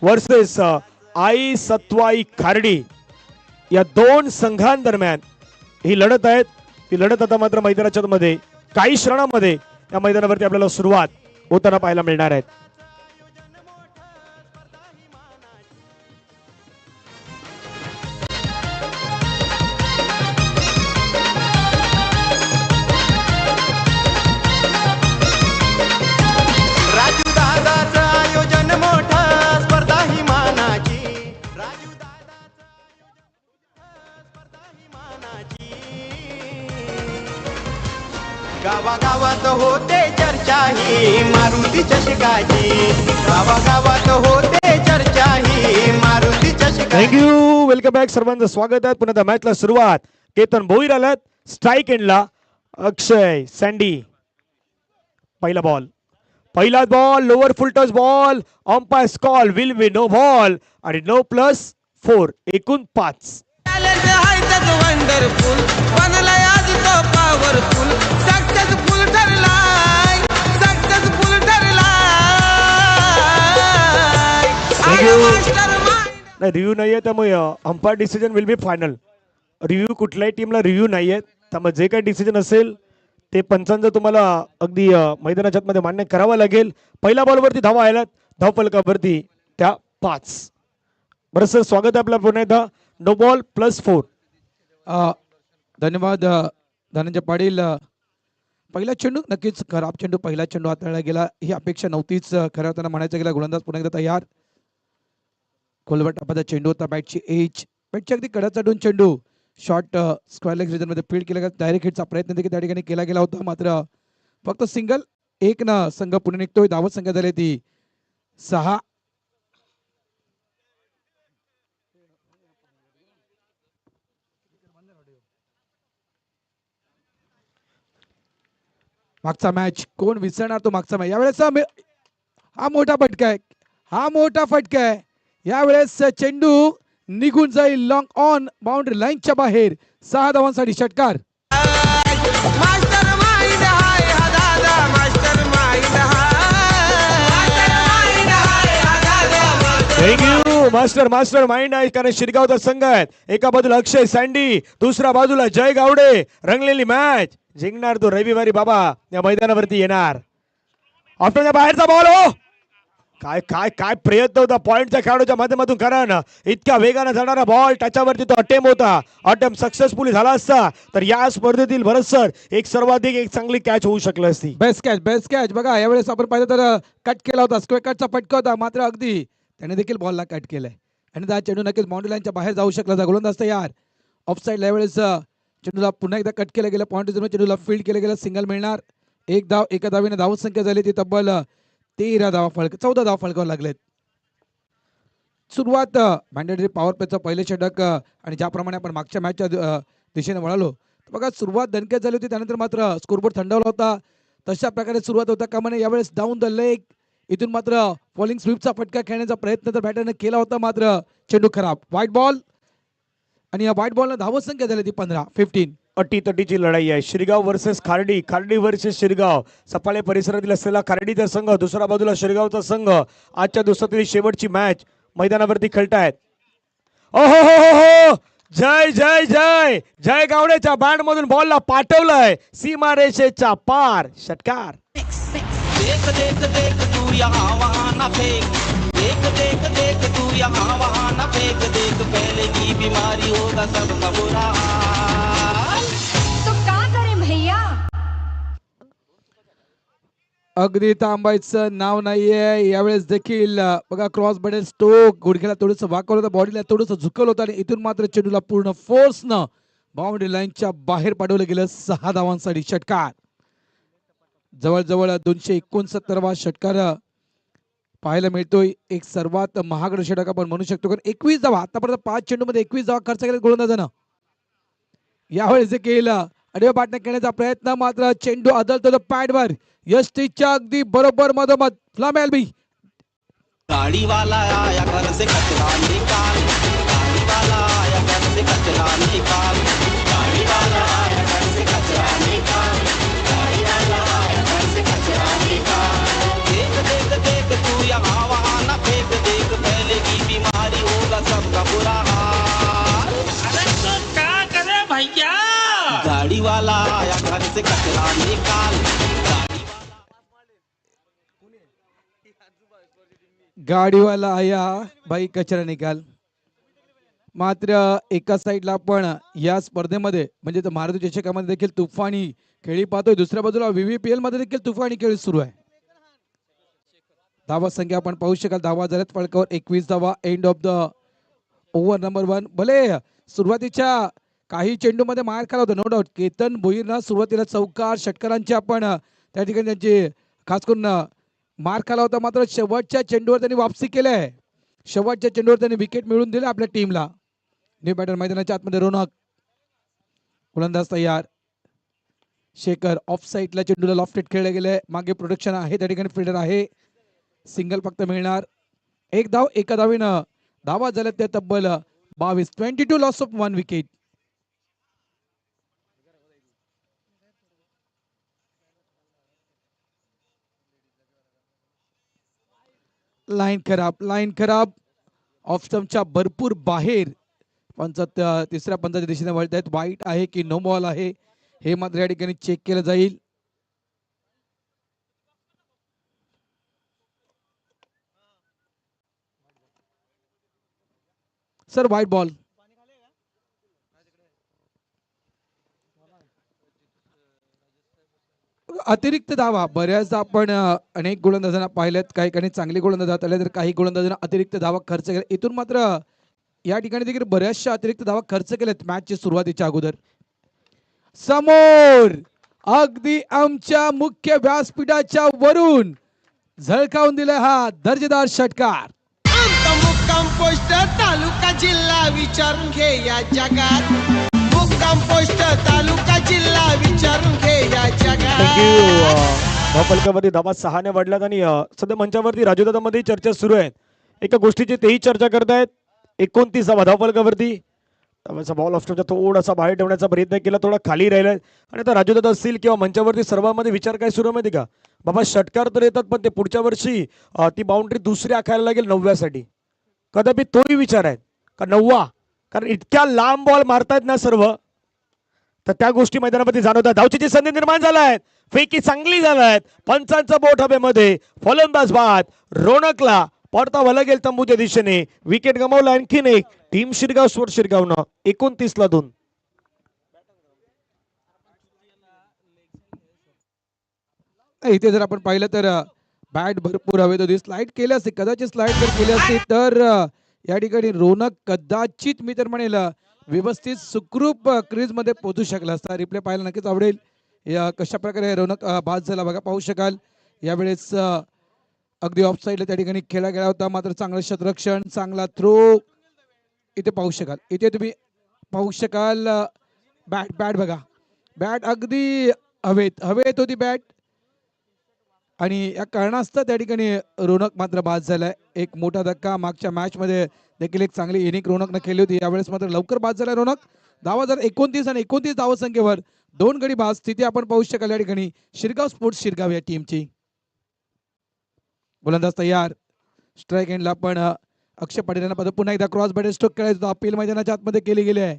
Versus I सत्वाई Khardi या दोन संघांदरम्यान ही लढत आहेत. ती लढत आता मात्र मैदानाच्या मध्ये काही क्षणांमध्ये या मैदानावरती आपल्याला सुरुवात होताना पाहायला मिळणार आहेत. गावागावात होते चर्चा ही मारुती चषकाची. गावागावात होते चर्चा ही मारुती चषकाची. थँक्यू. Welcome back. सर्वांचं स्वागत आहे. पुन्हा त्या मॅचला सुरुवात. केतन भोईर आलात स्ट्राईक एंडला. अक्षय सँडी पहिला ball lower full touch ball. Umpire's call will be no ball आणि नो +4 एकूण 5. वंडरफुल बनलाय आज तो पॉवरफुल. सक्सेसफुल ठरलाय सक्सेसफुल ठरलाय. नाही रिव्ह्यू नाहीये त्यामुळे umpire decision will be final. Review कुठल्याही टीमला रिव्ह्यू नाहीये त्यामुळे जे काही डिसिजन असेल ते पंचांचं तुम्हाला अगदी मैदानाच्या मध्ये मान्य करावं लागेल. पहिल्या बॉलवरती धावा आल्यात धावफलकावरती त्या 5. बरं सर स्वागत आहे आपलं पुन्हा एकदा. No ball +4. धन्यवाद धनंजय पाटील. पहिला चेंडू नक्कीच खराब चेंडू. पहिला चेंडू हाताळला गेला ही अपेक्षा नव्हतीच खरं त्यांना म्हणायचं गेला. गोलंदाज पुन्हा एकदा तयार. खोलवर टापाचा चेंडू होता. बॅटची एज बॅटची अगदी कडा चढून चेंडू शॉर्ट स्क्वेअर लेग रिजन मध्ये फील्ड केला. डायरेक्ट हिटचा प्रयत्न देखील त्या ठिकाणी केला गेला होता मात्र फक्त सिंगल एक न संघ पुढे निघतोय. धावत संख्या झाली ती 6. मागचा मॅच कोण विसरणार तो मागचा मॅच. यावेळेस हा मोठा फटका आहे. हा मोठा फटका आहे. यावेळेस चेंडू निघून जाईल लॉंग ऑन बाउंड्री लाईनच्या बाहेर. 6 धावांसाठी षटकार. मास्टर माइंड हाय हा दादा. Master mind thank you. Master mind आहे कारण शिरगावचा संघ आहे. एका बाजूला अक्षय सँडी दुसऱ्या बाजूला जय गावडे. रंगलेली मॅच. जिंकणार तो रविवारी बाबा या मैदानावरती येणार. ऑफ्टर बाहेरचा बॉल. हो काय काय काय प्रयत्न होता पॉइंटच्या खेळाडूच्या माध्यमातून. कारण इतक्या वेगाने जाणारा बॉल त्याच्यावरती तो अटेम्प्ट होता. अटेम्प्ट सक्सेसफुल झाला असता तर या स्पर्धेतील भरत सर एक सर्वाधिक एक चांगली कॅच होऊ शकली असती. बेस्ट कॅच बघा. यावेळेस आपण पाहिलं तर कट केला होता. स्क्वेअर कटचा फटका होता मात्र अगदी त्याने देखील बॉलला कट केलाय आणि त्या चेंडू नक्कीच बाउंड्री लाईनच्या बाहेर जाऊ शकला. गोलंदाज तयार. ऑफसाईड यावेळेस चेंडूला पुन्हा एकदा कट केलं गेलं. पॉईंट चेंडूला फील्ड केलं गेलं. सिंगल मिळणार. एक धाव एका धावीने धावत संख्या झाली ती तब्बल 13 धावा 14 धावा फलकावर लागलेत. सुरुवात मॅन्डेटरी पॉवर प्लेचं पहिले षटक आणि ज्याप्रमाणे आपण मागच्या मॅचच्या दिशेने वळालो बघा सुरुवात दणक्यात झाली होती. त्यानंतर मात्र स्कोरबोर्ड थंडावला होता. तशा प्रकारे सुरुवात होता कामाने यावेळेस डाऊन द लेग इथून मात्र फॉलिंग स्वीपचा फटका खेळण्याचा प्रयत्न तर बॅटरने केला होता मात्र चेंडू खराब. व्हाईट बॉल आणि या व्हाईट बॉलला धावत संख्या झाली ती 15. अटीतटीची लढाई आहे. शिरगाव वर्सेस खार्डी. खार्डी वर्सेस शिरगाव. सफाळे परिसरातील असलेला खार्डीचा संघ दुसऱ्या बाजूला शिरगावचा संघ आजच्या दिवसातील शेवटची मॅच मैदानावरती खेळतायत. ओहो हो हो हो जय जय जय जय गावडेच्या बॅट मधून बॉलला पाठवलंय सीमारेषेच्या पार. षटकार. देख देख देख तू यहाँ वहाँ न फेंक. देख देख देख तू यहाँ वहाँ न फेंक. देख पहले की बीमारी होगा सबका बुरा. तो का करें भैया. अगदी थांबायचं नाव नाहीये. यावेळेस देखील बघा क्रॉस बॅटेल स्टोक गुडघ्याला थोडंसं वाकवलं होतं. बॉडीला थोडंसं झुकवलं होतं आणि इथून मात्र चेंडूला पूर्ण फोर्सनं बाउंड्री लाईनच्या बाहेर पाठवलं गेलं. 6 धावांसाठी षटकार. जवळजवळ 269वा षटकार पाहायला मिळतोय. एक सर्वात महागड षटक आपण म्हणू शकतो कारण 21 धावा आतापर्यंत 5 चेंडूमध्ये 21 धावा खर्च केला गोलंदाजानं. यावेळेस जे केलं आडव्या बाटण्या खेळण्याचा प्रयत्न मात्र चेंडू आदळतो पॅडवर. यष्टीच्या अगदी बरोबर मधोमध. फ्लाम एल्बी. गाड़ी वाला आया घर से कचरा निकाल. गाड़ी वाला आया घर से कचरा निकाल. गाड़ी वाला आया घर से कचरा निकाल. गाड़ी वाला आया घर से कचरा निकाल. देख देख देख तू यहाँ वहाँ न फेंक. देख पहले से कचरा निकाल गाडीवाला आया बाई कचरा निकाल. मात्र एका साईडला आपण या स्पर्धेमध्ये म्हणजे तर महाराष्ट्र चषकामध्ये देखील तुफानी खेळी पाहतोय, दुसऱ्या बाजूला VVPL मध्ये देखील तुफानी खेळ सुरू आहे. धावा संख्या आपण पाहू शकाल, धावा झाल्यात फळकावर 21 धावा. End of the over number 1. भले सुरुवातीच्या काही चेंडूमध्ये मार खाला होता नो डाऊट. केतन भोईरनं सुरुवातीला चौकार षटकारांची आपण त्या ठिकाणी त्यांची खास करून मार खाला होता, मात्र शेवटच्या चेंडूवर त्यांनी वापसी केली आहे. शेवटच्या चेंडूवर त्यांनी विकेट मिळवून दिले आपल्या टीमला. न्यू बॅटर मैदानाच्या आतमध्ये रोनक, गोलंदाज तयार. शेखर ऑफ साईडला चेंडूला लॉफ्टेड खेळले गेले, मागे प्रोटेक्शन आहे, त्या ठिकाणी फिल्डर आहे. सिंगल फक्त मिळणार. एक धाव एका धावीनं धावा झाल्या त्या तब्बल 22. 22 लॉस ऑफ 1 विकेट. लाईन खराब ऑफ स्टंपच्या भरपूर बाहेर. पंच तिसऱ्या पंचाच्या दिशेने वळत आहेत. वाईट आहे की नो बॉल आहे हे मात्र या ठिकाणी चेक केलं जाईल. सर वाईट बॉल. अतिरिक्त धावा बऱ्याचदा आपण अनेक गोलंदाजांना पाहिलेत, काही काही चांगले गोलंदाज आले तर काही गोलंदाजांना अतिरिक्त धावा खर्च केला. इथून मात्र या ठिकाणी देखील बऱ्याचशा अतिरिक्त धावा खर्च केल्यात मॅचच्या सुरुवातीच्या अगोदर. समोर अगदी आमच्या मुख्य व्यासपीठाच्या वरून झळकावून दिला हा दर्जेदार षटकार. आमचा मुक्काम पोस्ट तालुका जिल्हा विचारून घे या जगात. मुक्काम पोस्ट तालुका जिल्हा विचारून घे या जगात. धावफलकावरती धावा 6 ने वाढल्यात आणि सध्या मंचावरती राजूदादामध्ये चर्चा सुरू आहे. एका गोष्टीची तेही चर्चा करतायत. 29 धावा धावफलकावरती. त्यामुळे बॉल ऑफस्टॉपचा थोडासा बाहेर ठेवण्याचा प्रयत्न केला, थोडा खाली राहिलाय. आणि आता राजूदादा असतील किंवा मंचावरती सर्वांमध्ये विचार काय सुरू आहे माहिती का, बाबा षटकार तर येतात पण ते पुढच्या वर्षी ती बाउंड्री दुसरी आखायला लागेल 9व्यासाठी. कदापि तोही विचार आहे का 9वा, कारण इतक्या लांब बॉल मारतायत ना सर्व, तर त्या गोष्टी मैदानामध्ये जाणवतात. धावचीची संधी निर्माण झालाय, फेकी चांगली झालाय, पंचांचा बोट हवेमध्ये, फलंदाज बाद. रोनकला परतावा लागेल तंबूच्या दिशेने. विकेट गमावला आणखीन एक. टीम शिरगाव स्पोर्ट शिरगावनं 29ला 2. इथे जर आपण पाहिलं तर बॅट भरपूर हवेत होती. स्लाइड केली असते, कदाचित स्लाइड जर केली असती तर या ठिकाणी रोनक कदाचित मी तर म्हणेल व्यवस्थित सुखरूप क्रीज मध्ये पोहोचू शकला असता. रिप्ले पाहायला नक्कीच आवडेल कशा प्रकारे रोनक बाद झाला बघा, पाहू शकाल. यावेळेस अगदी ऑफ साईडला त्या ठिकाणी खेळला गेला होता, मात्र चांगलं क्षेत्ररक्षण, चांगला थ्रो इथे पाहू शकाल. इथे तुम्ही पाहू शकाल बॅट बघा, बॅट अगदी हवेत होती बॅट. आणि या कारणास्तव त्या ठिकाणी रोनक मात्र बाद झालाय. एक मोठा धक्का. मागच्या मॅच मध्ये देखील एक चांगली इनिंग रोनकने केली होती, यावेळेस मात्र लवकर बाद झालाय रोनक. धावा जर 29 आणि 29 धावा संख्येवर 2 गडी बाद. स्थिती आपण पाहू शकाल या ठिकाणी शिरगाव स्पोर्ट्स शिरगाव या टीमची. गोलंदाज तयार. स्ट्राईक एंडला आपण अक्षय पाटील यांना पुन्हा एकदा क्रॉस बॅटर स्ट्रोक खेळायचा. अपील मैदानाच्या आतमध्ये केली गेली आहे.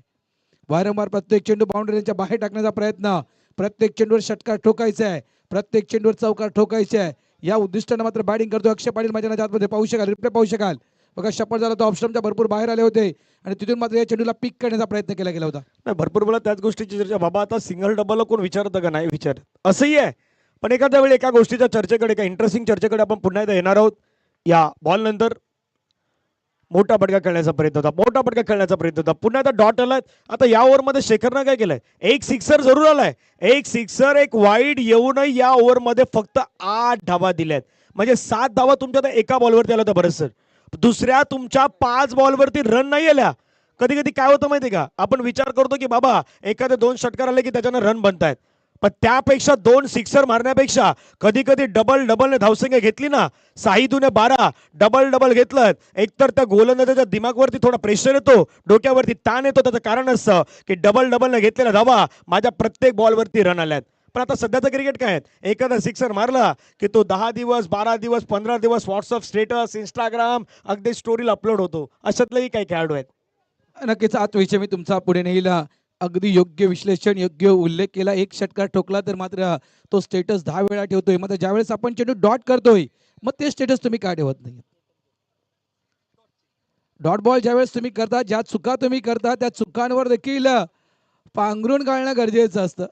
वारंवार प्रत्येक चेंडू बाउंड्रीच्या बाहेर टाकण्याचा प्रयत्न, प्रत्येक चेंडूवर षटकार ठोकायचा आहे, प्रत्येक चेंडूवर चौकार ठोकायचे आहे, या उद्दिष्टाने मात्र बॅटिंग करतो अक्षय पाटील मैदानाच्या आतमध्ये. पाहू शकाल, रिप्ले पाहू शकाल बघा. शपथ झाला तो ऑप्शनच्या भरपूर बाहेर आले होते आणि तिथून मात्र या चेंडूला पिक करण्याचा प्रयत्न केला गेला होता. नाही, भरपूर वेळा त्याच गोष्टीची चर्चा. बाबा आता सिंगल डबल कोण विचारतं का, नाही विचारत, असंही आहे. पण एखाद्या वेळी एका गोष्टीच्या चर्चेकडे, एका इंटरेस्टिंग चर्चेकडे आपण पुन्हा एकदा येणार आहोत. या बॉल नंतर मोठा फटका खेळण्याचा प्रयत्न होता, पुन्हा आता डॉट आलाय. आता या ओव्हरमध्ये शेखरनं काय केलंय, एक सिक्सर जरूर आलाय, एक सिक्सर एक वाईड येऊनही या ओव्हरमध्ये फक्त 8 धावा दिल्यात. म्हणजे 7 धावा तुमच्या एका बॉलवरती आला होता. बरं सर, दुसऱ्या तुमच्या 5 बॉलवरती रन नाही आल्या. कधी कधी काय होतं माहिती का, आपण विचार करतो की बाबा एखादे 2 षटकार आले की त्याच्यानं रन बनतायत, पण त्यापेक्षा 2 सिक्सर मारण्यापेक्षा कधी कधी डबल धावसंख्या घेतली ना, 6-12 डबल घेतलं, एकतर त्या गोलंदाजाच्या दिमागवरती थोडा प्रेशर येतो, डोक्यावरती ताण येतो. त्याचं कारण असतं की डबल घेतलेला धावा माझ्या प्रत्येक बॉलवरती रन आल्यात. पण आता सध्याचं क्रिकेट काय आहे, एखादा सिक्सर मारला की तो 10 दिवस 12 दिवस 15 दिवस व्हॉट्सअप स्टेटस, इंस्टाग्राम अगदी स्टोरीला अपलोड होतो. अशातलेही काही खेळाडू आहेत. नक्कीच आत विषय मी तुमचा पुढे नेईल. अगदी योग्य विश्लेषण, योग्य उल्लेख केला. एक षटकार ठोकला तर मात्र तो स्टेटस 10 वेळा ठेवतोय. मात्र ज्यावेळेस आपण चेंडू डॉट करतोय मग ते स्टेटस तुम्ही का ठेवत नाही? डॉट बॉल ज्यावेळेस तुम्ही करता, ज्या चुका तुम्ही करता त्या चुकांवर देखील पांघरून घालणं गरजेचं असतं.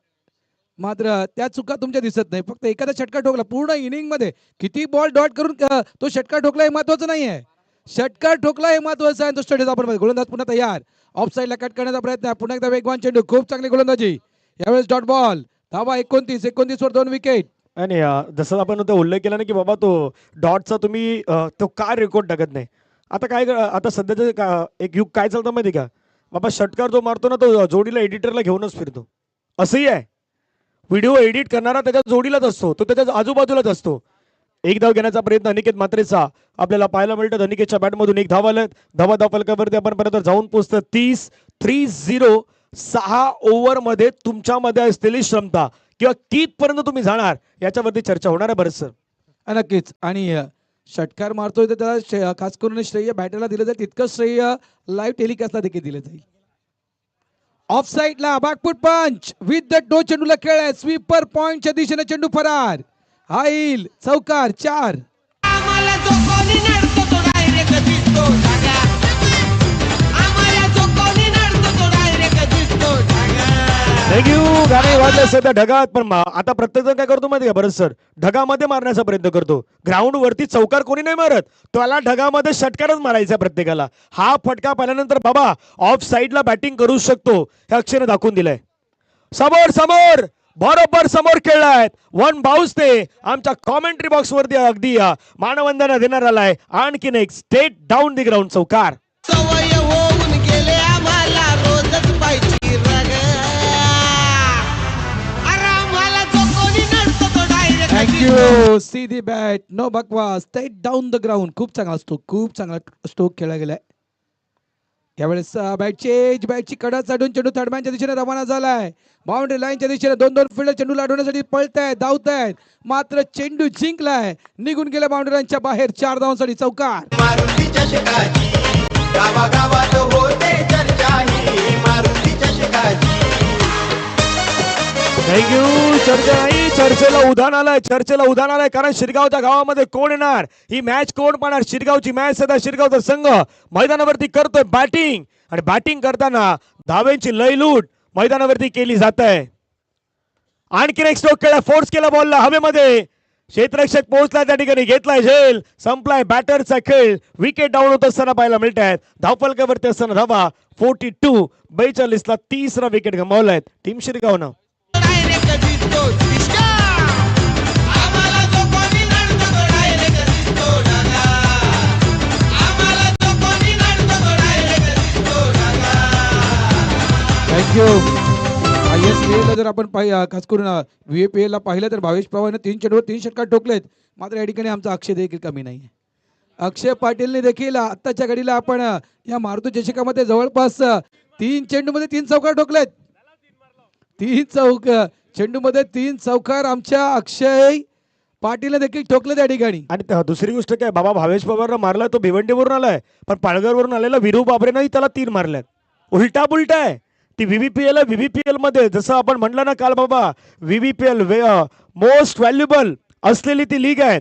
मात्र त्या चुका तुमच्या दिसत नाही. फक्त एखादा षटकार ठोकला पूर्ण इनिंग मध्ये किती बॉल डॉट करून तो षटकार ठोकला हे महत्वाचं नाहीये. षटकार ठोकला हे महत्वाचं आहे. तो स्टेटस आपण गोलंदाज पुन्हा तयार. ऑफ साईडला कट करण्याचा प्रयत्न. पुन्हा एकदा वेगवान चेंडू. खूप चांगली गोलंदाजी. यावेळेस डॉट बॉल. धावा 29 वर 2 विकेट. आणि जसं आपण तो उल्लेख केला ना की बाबा तो डॉटचा तुम्ही तो काय रेकॉर्ड टाकत नाही. आता काय आता सध्याचं एक युग काय चालतं माहिती का बाबा, षटकार जो मारतो ना तो जोडीला एडिटरला घेऊनच फिरतो. असंही आहे. व्हिडिओ एडिट करणारा त्याच्या जोडीलाच असतो, तो त्याच्या आजूबाजूलाच असतो. एक धाव घेण्याचा प्रयत्न अनिकेत म्हात्रेचा आपल्याला पाहायला मिळतात. अनिकेतच्या बॅटमधून एक धाव आलं. धावा फलकावरती आपण परत जाऊन पोहोचतं 30-30. 6 ओव्हरमध्ये तुमच्यामध्ये असलेली क्षमता किंवा कितपर्यंत तुम्ही जाणार याच्यावरती चर्चा होणार आहे बरंच. नक्कीच. आणि षटकार मारतोय तर त्याला खास करून श्रेय बॅटरला दिलं जाईल, तितकंच श्रेय लाईव्ह टेलिकास्टला देखील दिलं जाईल. ऑफ साईडला बॅकफूट पंच विथ द टो चेंडूला खेळ. स्वीपर पॉइंटच्या दिशेने चेंडू फरार. हा येईल चौकार 4. आम्हाला जो कोणी नडतो तो डायरेक्ट दिसतो ढागा. आम्हाला जो कोणी नडतो तो डायरेक्ट दिसतो ढागा. थँक्यू. गाणे वाजले सध्या ढगात, पण आता प्रत्येक जण काय करतो माहिती का बरंच सर, ढगामध्ये मारण्याचा प्रयत्न करतो. ग्राउंड वरती चौकार कोणी नाही मारत, त्याला ढगामध्ये षटकारच मारायचा प्रत्येकाला. हा फटका पाहिल्यानंतर बाबा ऑफ साईडला बॅटिंग करू शकतो हे अक्षरने दाखवून दिलंय. समोर समोर बरोबर समोर खेळलाय. 1 बाउन्स ते आमच्या कॉमेंट्री बॉक्स वरती अगदी मानवंदना देणार आलाय. आणखीन एक स्टेट डाऊन दी ग्राउंड चौकार. सवय होऊन गेले आम्हाला रोजच पाहिजे रग. अरे आम्हाला जो कोणी नडतो तो डायरेक्ट थँक्यू. सी दी बॅट. नो बकवास. Straight down the ground. खूप चांगला स्ट्रोक, खूप चांगला स्ट्रोक खेळला गेलाय. यावेळेस बॅटची कडा चढून चेंडू थर्डमॅनच्या दिशेने रवाना झालाय. बाउंड्री लाईनच्या दिशेने 2-2 फिल्डर चेंडू लाडवण्यासाठी पळतायत, धावतायत. मात्र चेंडू जिंकलाय, निघून गेल्या बाउंड्री लाईनच्या बाहेर. 4 धावांसाठी चौकार. मारुतीच्या शिकाची गावागावात होते चर्चा ही मारुतीच्या शिकाची. थँक्यू. चर्चा नाही, चर्चेला उधाण आलंय, चर्चेला उधाण आलंय. कारण शिरगावच्या गावामध्ये कोण येणार, ही मॅच कोण पाहणार. शिरगावची मॅच सध्या शिरगावचा संघ मैदानावरती करतोय बॅटिंग. आणि बॅटिंग करताना धावेंची लय लूट मैदानावरती केली जात आहे. आणखीन एक स्ट्रोक केला, फोर्स केला बॉलला हवेमध्ये. क्षेत्ररक्षक पोहोचला त्या ठिकाणी, घेतलाय झेल, संपलाय बॅटरचा खेळ. विकेट डाऊन होत असताना पाहायला मिळत आहेत. धावफलकावरती असताना धावा 42. 42ला 3रा विकेट गमावलाय टीम शिरगावनं. डायरेक्ट दिसतो दिसका. आम्हाला जो कोणी नडतो तो डायरेक्ट दिसतो ढागा. आम्हाला जो कोणी नडतो तो डायरेक्ट दिसतो ढागा. थँक्यू. ISPL ला जर आपण खास करून VAPL ला पाहिलं तर भावेश पवारने 3 चेंडूवर 3 षटकार ठोकलेत. मात्र या ठिकाणी आमचा अक्षय देखील कमी नाही. अक्षय पाटीलने देखील आत्ताच्या घडीला आपण या मारुती चषकामध्ये जवळपास 3 चेंडूमध्ये 3 चौकार ठोकलेत. 3 चेंडूमध्ये 3 चौकार आमच्या अक्षय पाटीलने देखील ठोकले त्या ठिकाणी. आणि दुसरी गोष्ट काय बाबा, भावेश पवारला मारला तो भिवंडीवरून आलाय, पण पालघरवरून आलेला विरू बाबरेनंही त्याला 3 मारल्यात. उलटा पुलटा आहे ती. VVPL मध्ये जसं आपण म्हणलं ना काल बाबा, VVPL मोस्ट व्हॅल्युएबल असलेली ती लीग आहे.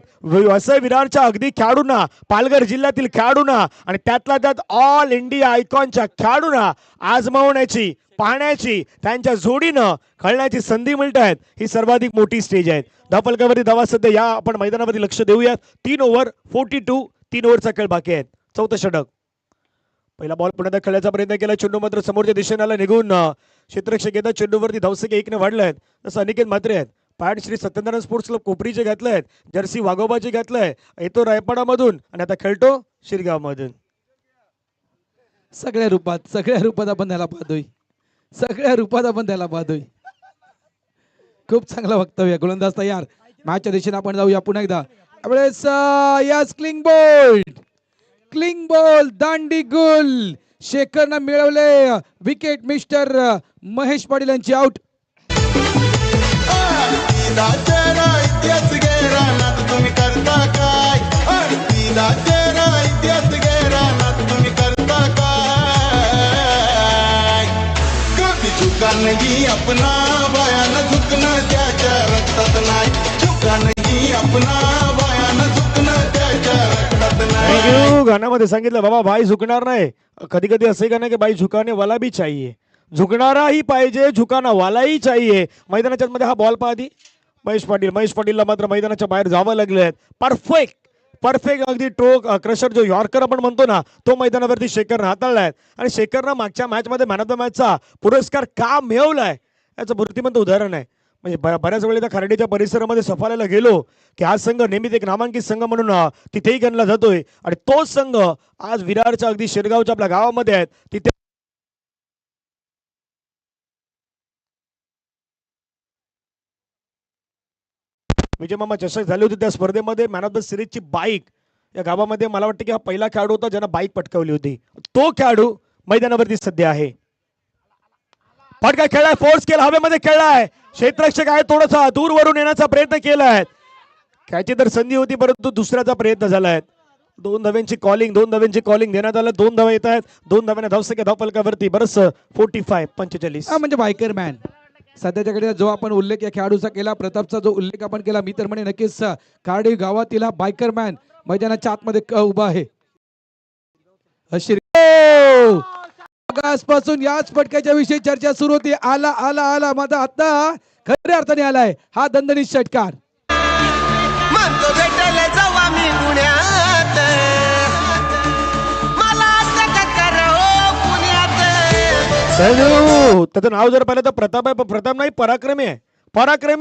असं विरारच्या अगदी खेळाडूंना, पालघर जिल्ह्यातील खेळाडूंना आणि त्यातल्या त्यात ऑल इंडिया आयकॉनच्या खेळाडूंना आजमावण्याची, पाहण्याची, त्यांच्या जोडीनं खेळण्याची संधी मिळत आहेत. ही सर्वाधिक मोठी स्टेज आहे. धावफलकावरती धावा सध्या या आपण मैदानावरती लक्ष देऊयात. 3 ओव्हर 42. 3 ओव्हरचा खेळ बाकी आहे. 4थं षटक. पहिला बॉल पुन्हा खेळायचा प्रयत्न केला. चेंडू मात्र समोरच्या दिशेने आला निघून. क्षेत्ररक्षक येतात. चेंडूवरती धावसंख्या 1 ने वाढलाय. तसं अनिकेत म्हात्रे आहेत. Pad Shri Satyanarayan sports club कोपरीचे घातले आहेत. जर्सी वाघोबाचे घातलंय. येतो रायपाडामधून आणि आता खेळतो शिरगाव मधून. सगळ्या रूपात आपण त्याला पाहतोय. सगळ्या रूपात आपण त्याला पाहतोय. खूप चांगला वक्तव्य. गोलंदाज तयार. मॅचच्या दिशेने आपण जाऊया पुन्हा एकदा. यावेळेस यास क्लिंग बॉल दांडी गुल. शेखरनं मिळवले विकेट. मिस्टर महेश पाटील यांची आउट. इतिहास गेला नात तुम्ही करता काय. इतिहास गेला नात तुम्ही करता काय. कधी चुक नहीं अपना बायानं झुकणं त्याच्या रक्तात नाही झुका नहीं अपना बायानं झुकणं त्याच्या रक्तात नाही थँक्यू. गाण्यामध्ये सांगितलं बाबा बाई झुकणार नाही. कधी कधी असं गाणं की बाई झुकाने वाला भी चाहिए, झुकणाराही पाहिजे, झुकाना वालाही चाहिए. मैदानाच्या मध्ये हा बॉल पाहती महेश पाटीलला मात्र मैदानाच्या बाहेर जावं लागलंय. परफेक्ट अगदी टोक क्रशर जो यॉर्कर आपण म्हणतो ना तो मैदानावरती शेखरनं हाताळलाय आणि शेखरनं मागच्या मॅच मध्ये मॅन ऑफ द मॅचचा पुरस्कार का मिळवलाय याचं मूर्तिमंत उदाहरण आहे. म्हणजे बऱ्याच वेळेला खराडीच्या परिसरामध्ये सफाळायला गेलो की हा संघ नेहमीच एक नामांकित संघ म्हणून तिथेही गणला जातोय आणि तोच संघ आज विरारच्या अगदी शिरगावच्या आपल्या गावामध्ये आहेत तिथे विजय मामा चषक झाली होती. त्या स्पर्धेमध्ये मॅन ऑफ द सिरीजची बाईक या गावामध्ये मला वाटतं की हा पहिला खेळाडू होता ज्यानं बाईक पटकावली होती. तो खेळाडू मैदानावरती सध्या आहे. फटका खेळलाय, फोर्स केला, हवेमध्ये खेळलाय, क्षेत्ररक्षक आहे थोडासा दूरवरून येण्याचा प्रयत्न केलाय. खेळायची तर संधी होती परंतु दुसऱ्याचा प्रयत्न झालाय. दोन धाव्यांची कॉलिंग देण्यात आलं. 2 धावा येत आहेत. 2 धाव्याने धावसंख्या धावफलकावरती बरस 45-45. म्हणजे बायकर मॅन सध्याच्या घडीला जो आपण उल्लेख या खेळाडूचा केला, प्रतापचा जो उल्लेख आपण केला, मी तर म्हणे नक्कीच कार्डिव गावातील हा बायकर मॅन मैदानाच्या आतमध्ये उभा आहे. आजपासून याच फटक्याच्या विषयी चर्चा सुरू होती. आला माझा आता खऱ्या अर्थाने आलाय हा दणदणीत षटकार. म्हणतो भेटायला जाऊ आम्ही पुण्यात मला टककर करा पुण्यात त्याचं नाव जर पाहिलं तर प्रताप आहे, पण प्रताप नाही पराक्रमी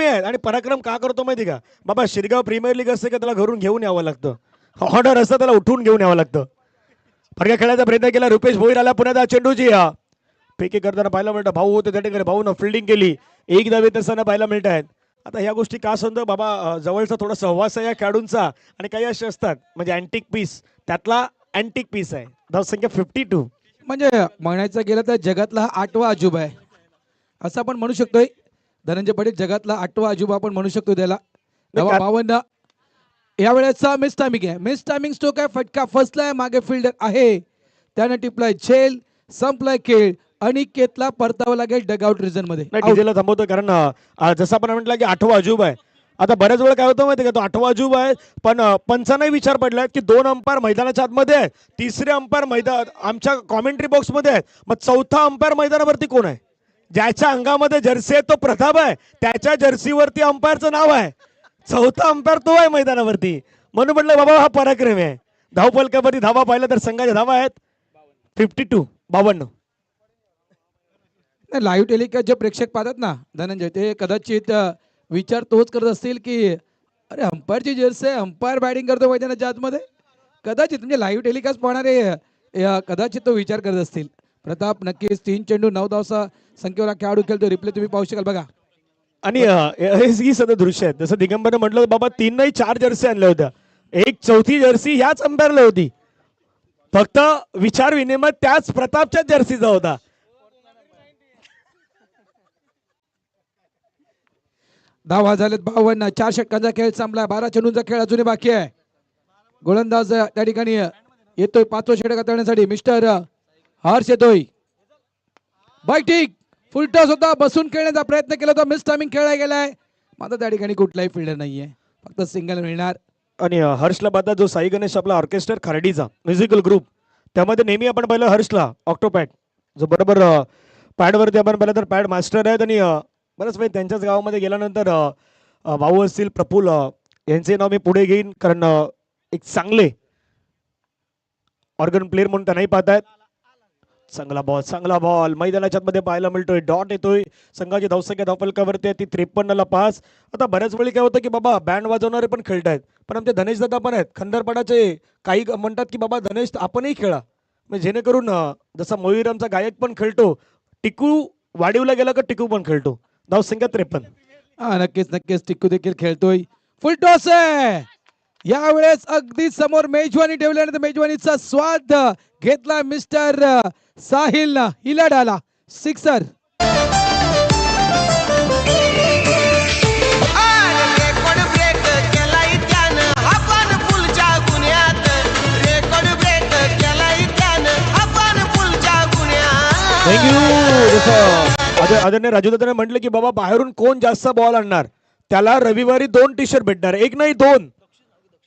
आहे. आणि पराक्रम का करतो माहिती का बाबा, शिरगाव प्रीमियर लीग असते का त्याला घरून घेऊन यावं लागतं, ऑर्डर असतं त्याला उठून घेऊन यावं लागतं. फटका खेळायचा प्रयत्न केला, रुपेश भोईर आला पुण्यात. चेंडूची फेकी करताना पाहायला मिळतं, भाऊ होते त्या ठिकाणी, भाऊनं फिल्डिंग केली, 1 धाव येत असताना पाहायला मिळत आहेत. आता ह्या गोष्टी का समजा बाबा, जवळचा थोडा सहवास आहे या खेळाडूंचा आणि काही असे असतात म्हणजे अँटिक पीस, त्यातला अँटिक पीस आहे. धावसंख्या 52. म्हणजे म्हणायचं गेलं तर जगातला हा 8वा अजूबा आहे असं आपण म्हणू शकतोय. धनंजय पटेल जगातला 8वा अजूबा आपण म्हणू शकतो त्याला. 52 यावेळेचा मिस टायमिंग स्ट्रोक आहे. फटका फसलाय, मागे फिल्डर आहे, त्यानं टिपलाय झेल, संपलाय खेळ. अनिकेतला परतावं लागेल डगआउट रिझन मध्ये. डीजेला थांबवतो कारण जसं आपण म्हटलं की 8वा अजूबा आहे. आता बऱ्याच वेळा काय होतं माहिती का, तो 8वा अजूबा आहे पण पंचांनाही विचार पडलाय की 2 अंपायर मैदानाच्या आतमध्ये आहेत, 3रे अंपायर मैदान आमच्या कॉमेंट्री बॉक्स मध्ये आहेत, मग 4था अंपायर मैदानावरती कोण आहे? ज्याच्या अंगामध्ये जर्सी आहे तो प्रताप आहे, त्याच्या जर्सीवरती अंपायरचं नाव आहे. 4था अंपायर तो आहे मैदानावरती. म्हणून म्हटलं बाबा हा पराक्रमी आहे. धावफलकावरती धावा पाहिलं तर संघाच्या धावा आहेत 52. लाईव्ह टेलिकास्ट जे प्रेक्षक पाहतात ना धनंजय, ते कदाचित विचार तोच करत असतील की अरे अंपायरची जर्सी आहे, अंपायर बॅटिंग करतो मैदानाच्या आतमध्ये. कदाचित म्हणजे लाईव्ह टेलिकास्ट पाहणारे कदाचित तो विचार करत असतील. प्रताप नक्कीच 3 चेंडू 9 धावसा संख्येवर खेळाडू खेळतो. रिप्ले तुम्ही पाहू शकाल बघा. आणि ही सध्या दृश्य आहेत. जसं दिगंबरने म्हटलं बाबा 3 नाही 4 जर्सी आणल्या होत्या, 1 चौथी जर्सी ह्याच अंपायरला होती, फक्त विचार विनिमय त्याच प्रतापच्या जर्सीचा होता. धावा झालेत 52. 4 षटकांचा खेळ संपला. 12 चेंडूंचा खेळ अजूनही बाकी आहे. गोलंदाज त्या ठिकाणी येतोय 5वा षटक हाताळण्यासाठी मिस्टर हर्ष येतोय. ठीक फुल टॉस होता, बसून खेळण्याचा प्रयत्न केला होता, मिस टायमिंग खेळला गेलाय. मात्र त्या ठिकाणी कुठलाही फिल्डर नाहीये, फक्त सिंगल मिळणार. आणि हर्षला बादा जो साई गणेश आपला ऑर्केस्ट्रा खर्डीचा म्युझिकल ग्रुप, त्यामध्ये नेहमी आपण पाहिलं हर्षला ऑक्टोपॅड जो बरोबर पॅडवरती आपण पाहिलं तर पॅड मास्टर आहेत. आणि बरंच वेळ त्यांच्याच गावामध्ये गेल्यानंतर भाऊ असतील प्रफुल यांचे नाव मी पुढे घेईन कारण एक चांगले ऑर्गन प्लेअर म्हणून त्यांनाही पाहतायत. चांगला बॉल मैदानाच्या मध्ये पाहायला मिळतोय. डॉट येतोय. संघाची धावसंख्या धावफलकावरती आहे ती 53ला 5. आता बऱ्याच वेळी काय होतं की बाबा बँड वाजवणारे पण खेळतायत, पण आमचे धनेश दादा पण आहेत खंडरपाडाचे. काही म्हणतात की बाबा धनेश आपणही खेळा, म्हणजे जेणेकरून जसा मयूर आमचा गायक पण खेळतो, टिकू वाढीवला गेला का टिकू पण खेळतो. धावसंख्या 53. नक्कीच टिकू देखील खेळतोय. फुल टॉस आहे यावेळेस. अगदी समोर मेजवानी ठेवल्यानंतर मेजवानीचा स्वाद घेतला मिस्टर साहिल. हिला डाला सिक्सर. रेकॉर्ड ब्रेक केलाय त्यानं आपण पुलच्या गुन्ह्यात. रेकॉर्ड ब्रेक केलाय त्यानं आपण पुलच्या गुन्ह्यात. थँक्यू. जसं आदरणीय राजूदादाने म्हटलं की बाबा बाहेरून कोण जास्त बॉल आणणार त्याला रविवारी 2 टी शर्ट भेटणार, एक नाही 2.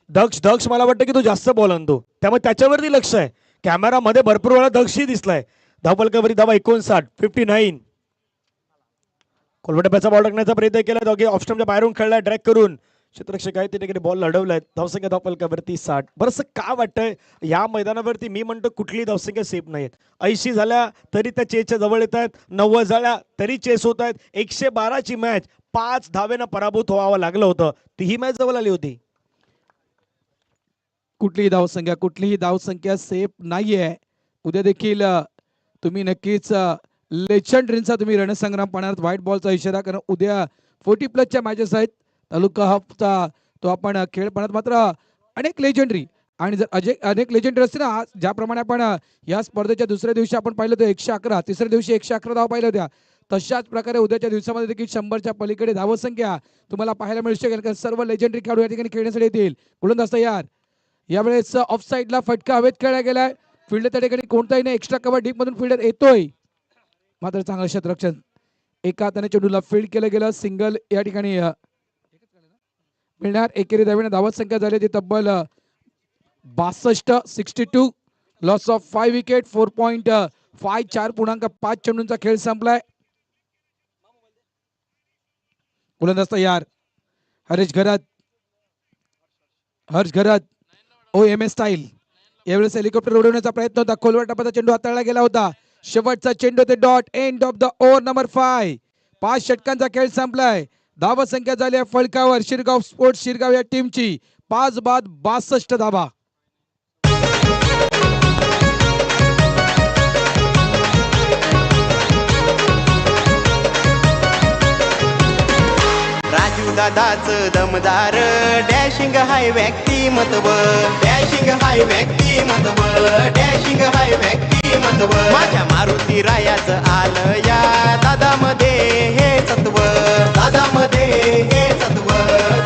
दक्ष मला वाटतं की तो जास्त बॉल आणतो त्यामुळे त्याच्यावरती लक्ष आहे. कॅमेरामध्ये भरपूर वेळा दक्षही दिसलाय. धावफलकावरती धावा 59, 59. कोलवटप्याचा बॉल टाकण्याचा प्रयत्न केला, दोघे ऑफस्टमच्या बाहेरून खेळलाय ड्रॅग करून. क्षेत्ररक्षक आहे त्या ठिकाणी बॉल लढवलाय. धावसंख्या धावफलकावरती 60. बरंच काय वाटतंय या मैदानावरती, मी म्हणतो कुठली धावसंख्या सेफ नाहीत. 80 झाल्या तरी त्या चेसच्या जवळ येत आहेत, 90 झाल्या तरी चेस होत आहेत. 112ची मॅच 5 धावेनं पराभूत व्हावं लागलं होतं, ती मॅच जवळ आली होती. कुठलीही धावसंख्या सेफ नाहीये. उद्या देखील तुम्ही नक्कीच लेजंडरींचा तुम्ही रणसंग्राम पाहणार. व्हाईट बॉलचा इशारा, कारण उद्या 40+ मॅचेस आहेत. तालुका हफचा तो आपण खेळ पाहणार. मात्र अनेक लेजंडरी आणि जर अनेक लेजंडरी असते ना, ज्याप्रमाणे आपण या स्पर्धेच्या दुसऱ्या दिवशी आपण पाहिलं होतं 111, तिसऱ्या दिवशी 111 धावा पाहिल्या होत्या, तशाच प्रकारे उद्याच्या दिवसामध्ये देखील 100च्या पलीकडे धावसंख्या तुम्हाला पाहायला मिळू शकेल. कारण सर्व लेजंडरी खेळाडू या ठिकाणी खेळण्यासाठी येतील. गोलंदाज तयार. यावेळेस ऑफ साईडला फटका हवेत खेळला गेलाय. फिल्डर त्या ठिकाणी कोणताही नाही, एक्स्ट्रा कव्हर डीप मधून फिल्डर येतोय, मात्र चांगलं क्षेत्ररक्षण. एका हाताने चेंडूला फील्ड केलं गेलं. सिंगल या ठिकाणी मिळणार. एकेरी धावेने धावत संख्या झाली ती तब्बल 62, 62. लॉस ऑफ 5 विकेट, 4.5, 4.5 चेंडूंचा खेळ संपलाय. गोलंदाज तयार. हर्ष घरत OMS स्टाईल. यावेळेस हेलिकॉप्टर उडवण्याचा प्रयत्न होता. खोलवर टप्प्याचा चेंडू हाताळला गेला होता. शेवटचा चेंडू ते dot. End of the over number 5. 5 षटकांचा खेळ संपलाय. धावा संख्या झाली आहे फलकावर शिरगाव स्पोर्ट्स शिरगाव या टीमची 5 बाद 62 धावा. राजू दादाच दमदार डॅशिंग हाय व्यक्तिमत्व, डॅशिंग हाय व्यक्तिमत्व, डॅशिंग हाय व्यक्तिमत्व. माझ्या मारुती रायाचं आलं या दादामध्ये हे सत्व, दादामध्ये हे सत्व,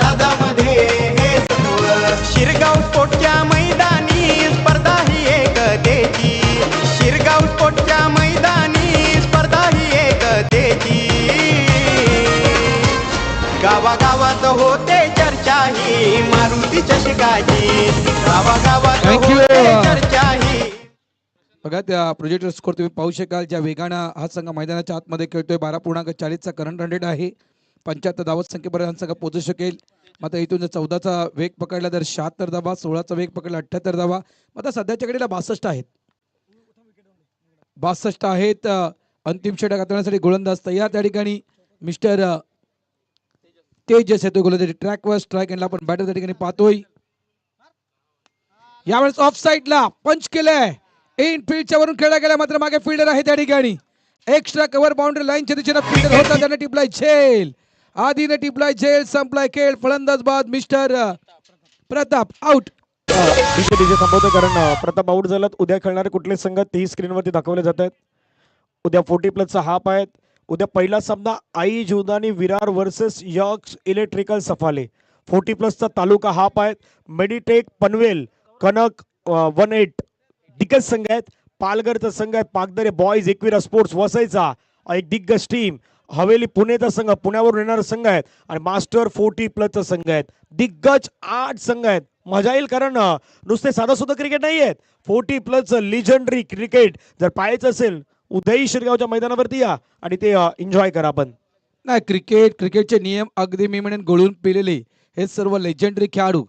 दादामध्ये हे सत्व. शिरगाव स्पोर्टच्या मैदानी स्पर्धा ही एकतेची, शिरगाव स्पोर्टच्या मैदानी स्पर्धा ही एकतेची. गावागावात होते चर्चा ही मारुतीच्या शिकाची, गावागावात Thank you. होते चर्चा ही. बघा त्या प्रोजेक्टर स्कोर तुम्ही पाहू शकाल. ज्या वेगानं हा संघ मैदानाच्या आतमध्ये खेळतोय. 12.40चा करंट रन रेट आहे. 75 धावत संख्येपर्यंत संघ पोहोचू शकेल. मात्र इथून जर 14चा वेग पकडला तर 76 धावा, 16चा वेग पकडला 78 धावा. मात्र सध्याच्या घडीला 62 आहेत. 62 आहेत. अंतिम षटक हाताळण्यासाठी गोलंदाज तयार. त्या ठिकाणी मिस्टर तेजस येतोय गोलंदाजी ट्रॅकवर. स्ट्राईक एंडला आपण बॅटर त्या ठिकाणी पाहतोय. यावेळेस ऑफ साईडला पंच केलंय. इन फील्डच्या वरून खेळला गेला, मात्र मागे फिल्डर आहे त्या ठिकाणी. एक्स्ट्रा कव्हर बाउंड्री लाईनच्या दिशेने फिल्डर होता, त्याने टिपलाय झेल. आधीने टिपलाय झेल. संपलाय खेळ. फलंदाज बाद मिस्टर प्रताप आउट. डीजे थांबवतो कारण प्रताप आउट झालात. उद्या खेळणारे कुठले संघ तेही स्क्रीनवरती दाखवले जात आहेत. उद्या 40+चा हाफ आहेत. उद्या पहिला सामना आई जुदानी विरार वर्सेस यक्स इलेक्ट्रिकल सफाले. 40+चा तालुका हाफ आहेत. मेडिटेक पनवेल कनक 18 दिग्गज संघ आहेत. पालघरचा संघ आहे पागदरे बॉईज. एकविरा स्पोर्ट्स वसईचा एक दिग्गज टीम. हवेली पुणेचा संघ पुण्यावरून येणारा संघ आहेत. आणि मास्टर 40+चा संघ आहेत. दिग्गज 8 संघ आहेत. मजा येईल कारण नुसते साधा सुद्धा क्रिकेट नाही आहेत. 40+चं लिजंडरी क्रिकेट जर पाहायचं असेल उद्याही शिरगावच्या मैदानावरती या आणि ते एन्जॉय करा. आपण नाही, क्रिकेटचे नियम अगदी मी म्हणेन गळून पेलेले हे सर्व लेजंडरी खेळाडू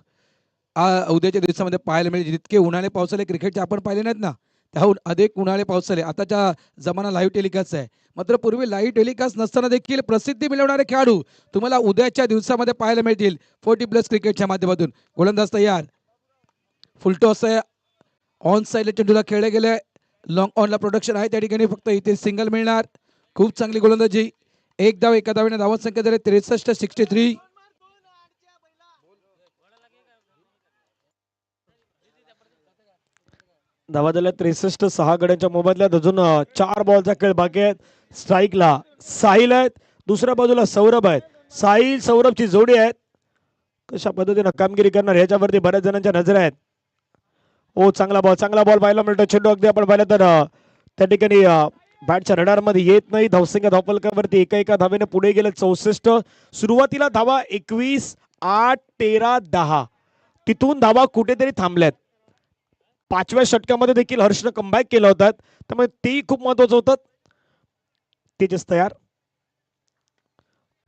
उद्याच्या दिवसामध्ये पाहायला मिळेल. जितके उन्हाळे पावसाळे क्रिकेटचे आपण पाहिले नाहीत ना, त्याहून अधिक उन्हाळे पावसाळे. आताच्या जमाना लाईव्ह टेलिकास्ट आहे. मात्र पूर्वी लाईव्ह टेलिकास्ट नसताना देखील प्रसिद्धी मिळवणारे खेळाडू तुम्हाला उद्याच्या दिवसामध्ये पाहायला मिळतील 40+ क्रिकेटच्या माध्यमातून. गोलंदाज तयार. फुलटॉस आहे. ऑन साईडला चेंडूला खेळले गेले. लॉंग ऑनला प्रोडक्शन आहे त्या ठिकाणी. फक्त इथे सिंगल मिळणार. खूप चांगली गोलंदाजी. एक धाव एका धावेने धावत संख्या झाली 63, 63. धावा झाल्या 63. 6 गड्यांच्या मोबदल्यात अजून 4 बॉलचा खेळ बाकी आहेत. स्ट्राईकला साहिल आहेत. दुसऱ्या बाजूला सौरभ आहेत. साहिल सौरभची जोडी आहेत. कशा पद्धतीने कामगिरी करणार ह्याच्यावरती बऱ्याच जणांच्या नजर आहेत. ओ चांगला बॉल पाहायला मिळतो. चेंडू अगदी आपण पाहिलं तर त्या ठिकाणी बॅटच्या रडारमध्ये येत नाही. धावसंख्या धावफलकावरती एका धावेने पुढे गेलं 64. सुरुवातीला धावा 21, 8, 13, 10. तिथून धावा कुठेतरी थांबल्यात. 5व्या षटकामध्ये देखील हर्षनं कमबॅक केलं होतं, त्यामुळे तेही खूप महत्वाचं होतं. तेजस तयार.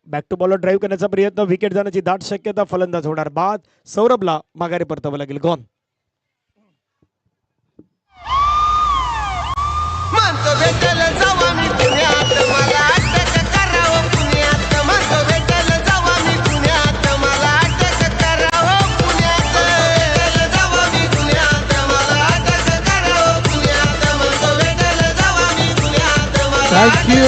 बॅक टू बॉलर ड्राईव्ह करण्याचा प्रयत्न, विकेट जाण्याची दाट शक्यता, फलंदाज होणार बाद. सौरभला माघारी परतावं लागेल. गॉन. म्हणतो भेटेल जावा मी पुण्यात मला अटक करावं पुण्यात म्हणतो भेटेल जावा मी पुण्यात मला अटक करावं पुण्यात भेटेल जावा मी पुण्यात मला अटक करावं पुण्यात म्हणतो भेटेल जावा मी पुण्यात मला थँक्यू.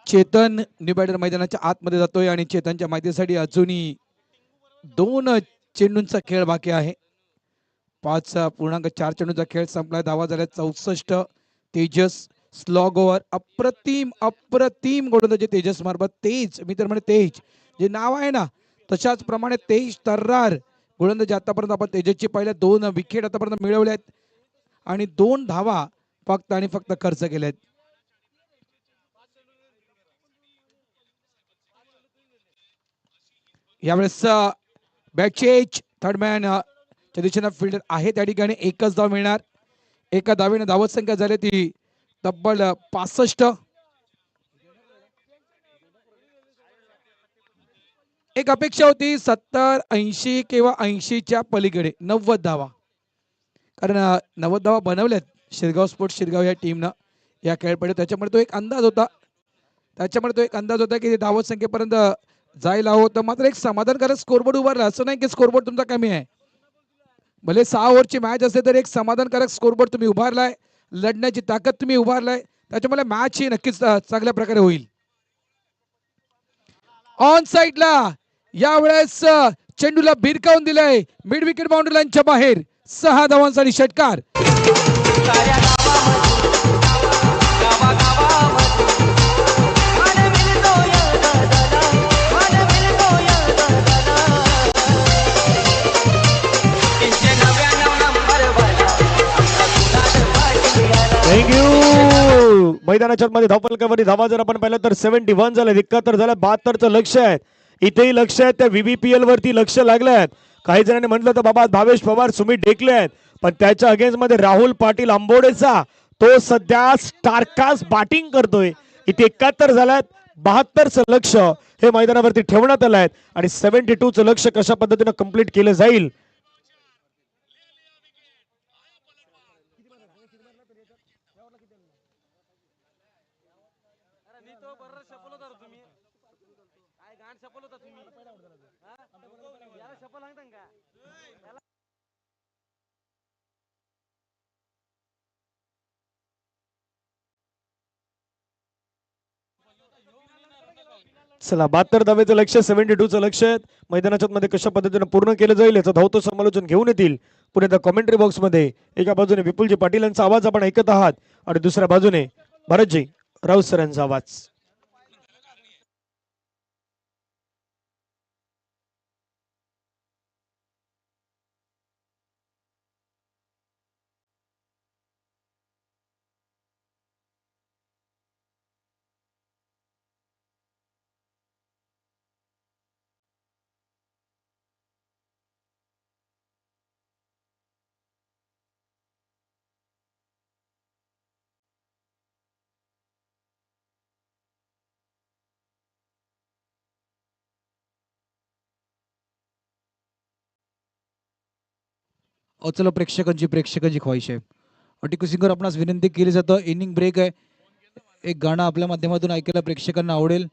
चेतन न्यू बॅटर मैदानाच्या आतमध्ये जातोय आणि चेतनच्या माहितीसाठी अजूनही 2 चेंडूंचा खेळ बाकी आहे. 5.4 चेंडूचा खेळ संपला. धावा झाल्या 64. तेजस स्लॉग ओव्हर, अप्रतिम अप्रतिम गोलंदाजी तेजस मार्फत. तेज, मी तर म्हणे तेज जे नाव आहे ना तशाच प्रमाणे तेज तर्रार गोलंदाजी आतापर्यंत आपण तेजसची पहिल्या 2 विकेट आतापर्यंत मिळवल्या आहेत आणि 2 धावा फक्त आणि फक्त खर्च केल्यात. यावेळेस बॅट चेंज, थर्ड मॅन च्या दिशेनं फिल्डर आहे त्या ठिकाणी. एकच धाव मिळणार. एका धावेने धावत संख्या झाली ती तब्बल 65. एक अपेक्षा होती 70, 80 किंवा 80च्या पलीकडे 90 धावा, कारण 90 धावा बनवल्यात शिरगाव स्पोर्ट्स शिरगाव या टीमनं या खेळपडे. त्याच्यामुळे तो एक अंदाज होता की धावत संख्येपर्यंत जायला हवं होतं. मात्र एक समाधानकारक स्कोरबोर्ड उभारला. असं नाही की स्कोरबोर्ड तुमचा कमी आहे. भले 6 ओव्हरची मॅच असते तर एक समाधानकारक स्कोरबोर्ड तुम्ही उभारलाय, लढण्याची ताकद तुम्ही उभारलाय, त्याच्यामुळे मॅच ही नक्कीच चांगल्या प्रकारे होईल. ऑन साइडला यावेळेस चेंडूला भिरकावून दिलंय मिड विकेट बाउंड्री लाईनच्या बाहेर. 6 धावांसाठी षटकार. थँक्यू. मैदानाच्या मध्ये धावफलकावरील धावा जर आपण पाहिलं तर 71 झालं, 71 झालं, 72चं लक्ष आहे. इथेही लक्ष आहे, त्या VVPL वरती लक्ष लागल्यात. काही जणांनी म्हटलं तर बाबा भावेश पवार, सुमित ढेकले आहेत, पण त्याच्या अगेन्स्ट मध्ये राहुल पाटील आंबोडेचा तो सध्या स्टारकास्ट बॅटिंग करतोय. इथे 71 झाल्यात, 72चं लक्ष हे मैदानावरती ठेवण्यात आलं आहे आणि 72चं लक्ष कशा पद्धतीने कंप्लीट केलं जाईल. चला 72 धावेचं लक्ष, 72चं लक्ष मैदानाच्या मध्ये कशा पद्धतीने पूर्ण केलं जाईल याचं धावतो समालोचन घेऊन येतील पुणे कॉमेंट्री बॉक्स मध्ये. एका बाजूने विपुलजी पाटील यांचा आवाज आपण ऐकत आहात आणि दुसऱ्या बाजूने भरतजी राऊत सर यांचा आवाज. चला प्रेक्षकांची ख्वाहिश आहे. टिकू सिंगर आपणास विनंती केली जातं, इनिंग ब्रेक आहे, एक गाणं आपल्या माध्यमातून ऐकायला प्रेक्षकांना आवडेल.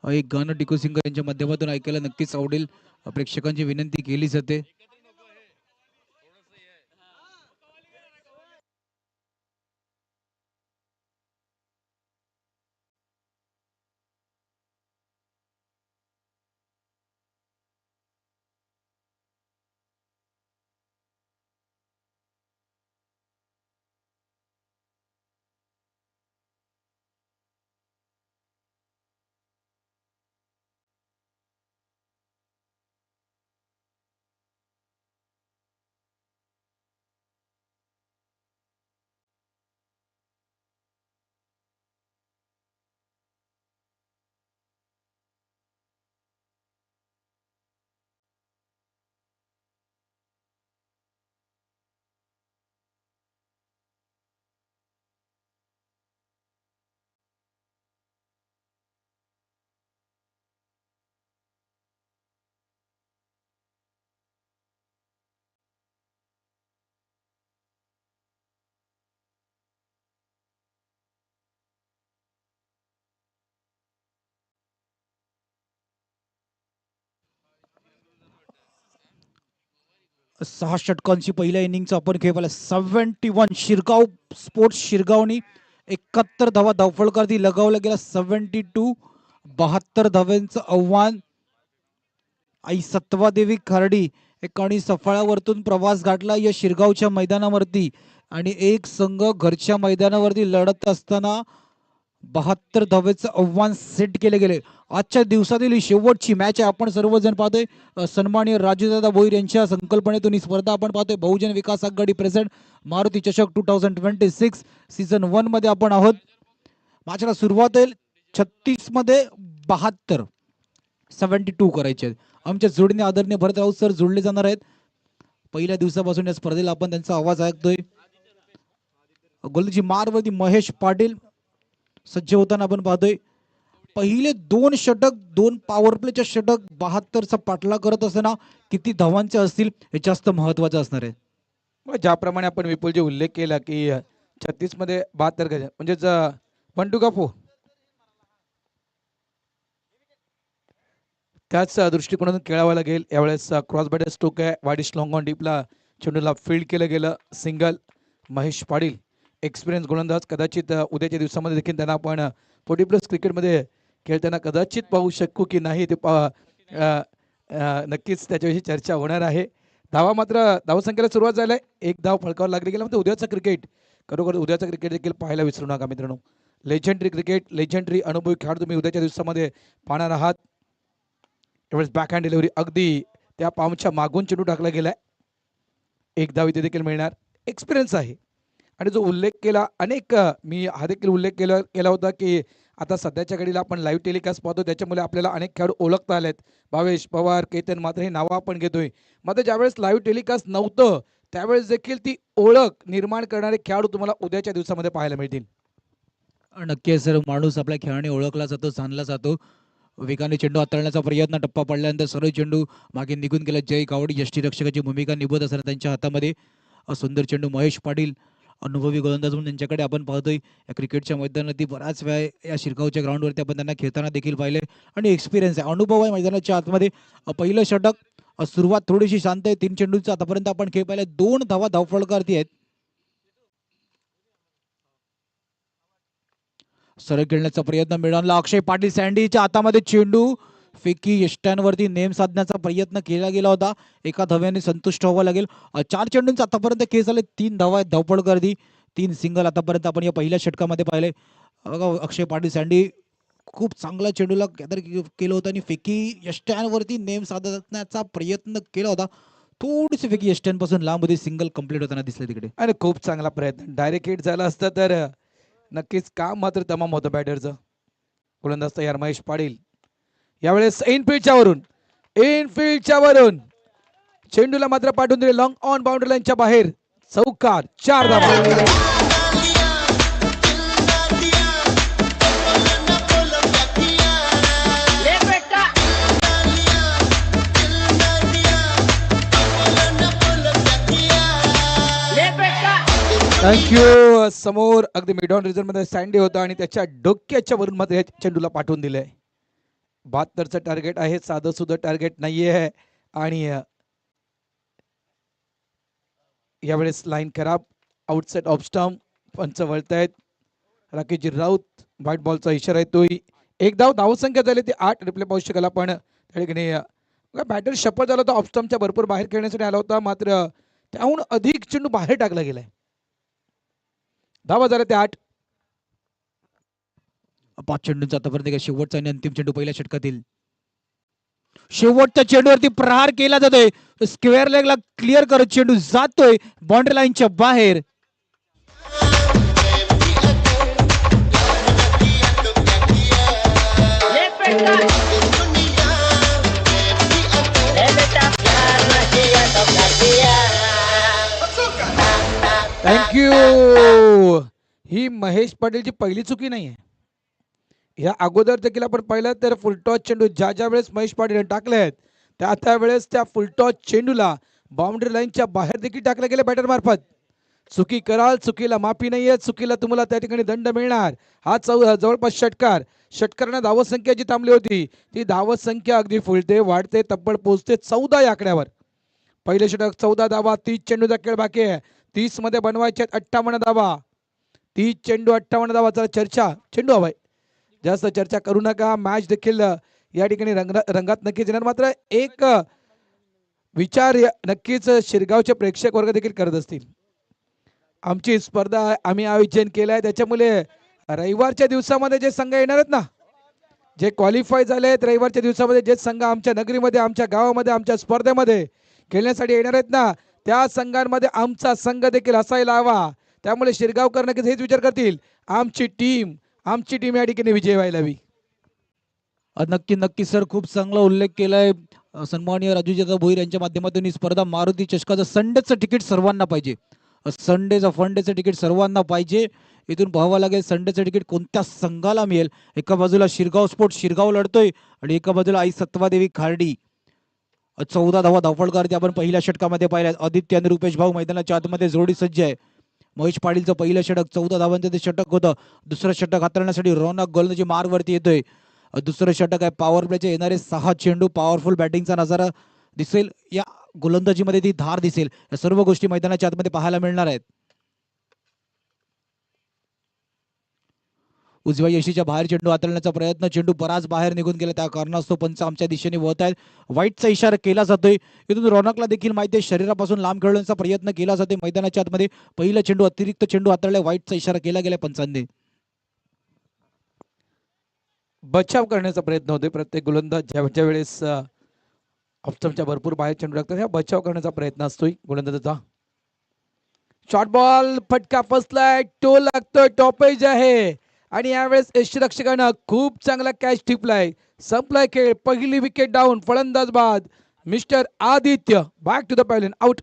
एक गाणं टिकू सिंगर यांच्या माध्यमातून ऐकायला नक्कीच आवडेल, प्रेक्षकांची विनंती केली जाते. 6 षटकांची पहिल्या इनिंगचा आपण खेळ पाहिला. 71 शिरगाव स्पोर्ट्स शिरगावनी 71 धावा धावफलकारांनी लगावला गेला. 72 72 धाव्यांचं आव्हान. आई सत्वादेवी खार्डी एकाने सफाळ्यावरतून प्रवास गाठला या शिरगावच्या मैदानावरती आणि एक संघ घरच्या मैदानावरती लढत असताना 72 धावेचं आव्हान सेट केले गेले. आजच्या दिवसातील ही शेवटची मॅच आहे. आपण सर्वजण पाहतोय सन्माननीय राजूदादा भोईर यांच्या संकल्पनेतून ही स्पर्धा आपण पाहतोय. बहुजन विकास आघाडी प्रेझेंट मारुती चषक 2026 सीझन 1 मध्ये आपण आहोत. मॅचला सुरुवात होईल 36 मध्ये 72 72 करायचे आहेत. आमच्या जोडीने आदरणीय भरत राऊत सर जोडले जाणार आहेत. पहिल्या दिवसापासून या स्पर्धेला आपण त्यांचा आवाज ऐकतोय. गोलंदाजी मारवरती महेश पाटील सज्ज होताना आपण पाहतोय. पहिले 2 षटक 2 पॉवर प्लेच्या षटक 72चा पाठला करत असताना किती धावांचे असतील हे जास्त महत्वाचं असणार आहे. ज्याप्रमाणे आपण विपुलजी उल्लेख केला की 36 मध्ये 72 गज म्हणजेच पंटू कापू त्याच दृष्टिकोनातून खेळावं लागेल. यावेळेस क्रॉस बॅटर स्ट्रोक आहे. वाडिश लॉंग ऑन डीपला चेंडूला फील्ड केलं गेलं. सिंगल महेश पाटील एक्सपिरियन्स गोलंदाज. कदाचित उद्याच्या दिवसामध्ये देखील त्यांना आपण 40+ क्रिकेटमध्ये खेळताना कदाचित पाहू शकू की नाही ते नक्कीच त्याच्याविषयी चर्चा होणार आहे. धावा मात्र धावसंख्येला सुरुवात झाली आहे. एक धाव फळकावर लागली गेला. म्हणजे उद्याचं क्रिकेट खरोखर उद्याचं क्रिकेट देखील पाहायला विसरू नका मित्रांनो. लेजंडरी क्रिकेट लेजंडरी अनुभवी खेळाडू तुम्ही उद्याच्या दिवसामध्ये पाहणार आहात. त्यावेळेस बॅक हँड डिलिव्हरी अगदी त्या पामच्या मागून चेंडू टाकला गेलाय. एक धाव इथे देखील मिळणार. एक्सपिरियन्स आहे. आणि जो उल्लेख केला अनेक मी हा देखील उल्लेख केला होता की आता सध्याच्या घडीला आपण लाईव्ह टेलिकास्ट पाहतो त्याच्यामुळे आपल्याला अनेक खेळाडू ओळखता आलेत. भावेश पवार केतन मात्र हे नावं आपण घेतोय. मात्र ज्यावेळेस लाईव्ह टेलिकास्ट नव्हतं त्यावेळेस देखील ती ओळख निर्माण करणारे खेळाडू तुम्हाला उद्याच्या दिवसामध्ये पाहायला मिळतील. नक्की सर माणूस आपल्या खेळाने ओळखला जातो जाणला जातो. वेगाने चेंडू हाताळण्याचा प्रयत्न टप्पा पडल्यानंतर सरळ चेंडू मागे निघून गेला. जय गावडे यष्टीरक्षकाची भूमिका निभवत असताना त्यांच्या हातामध्ये सुंदर चेंडू. महेश पाटील अनुभवी गोलंदाज म्हणून त्यांच्याकडे आपण पाहतोय. या क्रिकेटच्या मैदानावरती बराच वेळ या शिरगावच्या ग्राउंडवरती आपण त्यांना खेळताना देखील पाहिले आणि एक्सपिरियन्स आहे अनुभव आहे मैदानाच्या आतमध्ये. पहिलं षटक सुरुवात थोडीशी शांत आहे. 3 चेंडूंचा आतापर्यंत आपण खेळ पाहिला. 2 धावा धावफलकार्थी आहेत. सरळ खेळण्याचा प्रयत्न मिळाला. अक्षय पाटील सँडीच्या हातामध्ये चेंडू फेकी यष्ट्यांवरती नेम साधण्याचा प्रयत्न केला गेला होता. एका धाव्याने संतुष्ट व्हावं लागेल. 4 चेंडूंचा आतापर्यंत खेळ झाले. 3 धावा आहेत धावपळकरती. 3 सिंगल आतापर्यंत आपण या पहिल्या षटकामध्ये पाहिले. बघा अक्षय पाटील सँडी खूप चांगला चेंडूला गॅदर केलं होतं आणि फेकी यष्ट्यांवरती नेम साधण्याचा प्रयत्न केला होता. थोडीशी फेकी यष्ट्यांपासून लांब होती. सिंगल कंप्लीट होताना दिसले तिकडे. आणि खूप चांगला प्रयत्न. डायरेक्ट हिट झाला असता तर नक्कीच काम मात्र तमाम होतं बॅटरचं. गोलंदाज तयार महेश पाटील. यावेळेस इनफील्डच्या वरून चेंडूला मात्र पाठवून दिले लॉंग ऑन बाउंड्री लाईनच्या बाहेर. चौकार. 4 धावा. थँक्यू. समोर अगदी मिड ऑन रिझन मध्ये सँडी होता आणि त्याच्या डोक्याच्या वरून मात्र चेंडूला पाठवून दिलंय. 72चं टार्गेट आहे. साधं सुद्धा टार्गेट नाहीये. आणि यावेळेस लाईन खराब. Outside off stump. पंच वळतायत. राकेशजी राऊत. व्हाईट बॉलचा इशारा येतोय. एक धावसंख्या झाली ती 8. रिप्ले पाहू शकाल आपण त्या ठिकाणी. बॅटर शपथ झाला होता. ऑफ स्टंपच्या भरपूर बाहेर खेळण्यासाठी आला होता मात्र त्याहून अधिक चेंडू बाहेर टाकला गेलाय. धावा झाल्या त्या 8. 5 चेंडूंचा आतापर्यंत शेवटचा आणि अंतिम चेंडू पहिल्या षटकातील. शेवटच्या चेंडूवरती प्रहार केला जातोय. स्क्वेअर लेगला क्लिअर करत चेंडू जातोय बाउंड्री लाईनच्या बाहेर. थँक्यू. ही महेश पाटीलची पहिली चुकी नाहीये. या अगोदर देखील आपण पाहिलं तर फुलटॉस चेंडू ज्या वेळेस महेश पाटील टाकलेत त्या वेळेस त्या फुलटॉस चेंडूला बाउंड्री लाईनच्या बाहेर देखील टाकले गेले बॅटर मार्फत. चुकी कराल चुकीला माफी नाहीये. चुकीला तुम्हाला त्या ठिकाणी दंड मिळणार. हा जवळपास षटकारांना धावसंख्या जी थांबली होती ती धावसंख्या अगदी फुलते वाढते तब्बल पोहोचते 14 या आकड्यावर. पहिले षटक 14 धावा, 30 चेंडूचा खेळ बाकी आहे. 30 मध्ये बनवायचे 58 धावा. 30 चेंडू 58 धावा. चला चर्चा, चेंडू हवाय, जास्त चर्चा करू नका. मॅच देखील या ठिकाणी रंगात नक्कीच येणार. मात्र एक विचार नक्कीच शिरगावचे प्रेक्षक वर्ग देखील करत असतील. आमची स्पर्धा आम्ही आयोजन केलं आहे, त्याच्यामुळे रविवारच्या दिवसामध्ये जे संघ येणार आहेत ना, जे क्वालिफाय झाले आहेत रविवारच्या दिवसामध्ये, जे संघ आमच्या नगरीमध्ये, आमच्या गावामध्ये, आमच्या स्पर्धेमध्ये खेळण्यासाठी येणार आहेत ना, त्या संघांमध्ये आमचा संघ देखील असायला हवा. त्यामुळे शिरगावकर नक्कीच हेच विचार करतील, आमची टीम या ठिकाणी विजय व्हायला हवी. नक्की नक्की सर, खूप चांगला उल्लेख केलाय सन्माननीय राजूजी भोईर यांच्या माध्यमातून. ही स्पर्धा मारुती चषकाचं संडेचं तिकीट सर्वांना पाहिजे. फंडेचं तिकीट सर्वांना पाहिजे. इथून पाहावं लागेल संडेचं तिकीट कोणत्या संघाला मिळेल. एका बाजूला शिरगाव स्पोर्ट शिरगाव लढतोय आणि एका बाजूला आई सत्वादेवी खार्डी. 14 धावा धावफलकावरती आपण पहिल्या षटकामध्ये पाहिल्या. आदित्य आणि रुपेश भाऊ मैदानाच्या आतमध्ये जोडी सज्ज आहे. महेश पाटीलचं पहिलं षटक 14 धावांचं ते षटक होतं. दुसरं षटक हाताळण्यासाठी रौनक गोलंदाजी मार्गवरती येतोय. दुसरं षटक आहे पॉवर प्लेचे येणारे 6 चेंडू. पॉवरफुल बॅटिंगचा नजारा दिसेल, या गोलंदाजीमध्ये ती धार दिसेल. या सर्व गोष्टी मैदानाच्या आतमध्ये पाहायला मिळणार आहेत. उजव्या यशीच्या बाहेर चेंडू हाताळण्याचा प्रयत्न, चेंडू बराच बाहेर निघून गेला, त्या कारणास्तव पंच आमच्या दिशेने वळत आहेत. वाईटचा इशारा केला जातोय. इथून रौनकला देखील माहिती आहे शरीरापासून लांब खेळण्याचा प्रयत्न केला जातोय मैदानाच्या आतमध्ये. पहिला चेंडू अतिरिक्त चेंडू हाताळल्या, वाईटचा इशारा केला गेला पंचांनी. बचाव करण्याचा प्रयत्न होतोय प्रत्येक गोलंदाज ज्या वेळेस ऑप्शनच्या भरपूर बाहेर चेंडू लागतात, ह्या बचाव करण्याचा प्रयत्न असतोय गोलंदाजाचा. शॉर्ट बॉल फटका बसलाय, टोल लागतोय, टॉपेज आहे आणि यावेळेस यष्टीरक्षकानं खूप चांगला कॅच टिपलाय. संपलाय खेळ. पहिली विकेट डाऊन. फलंदाज बाद mister Aditya. Back to the pavilion. Out.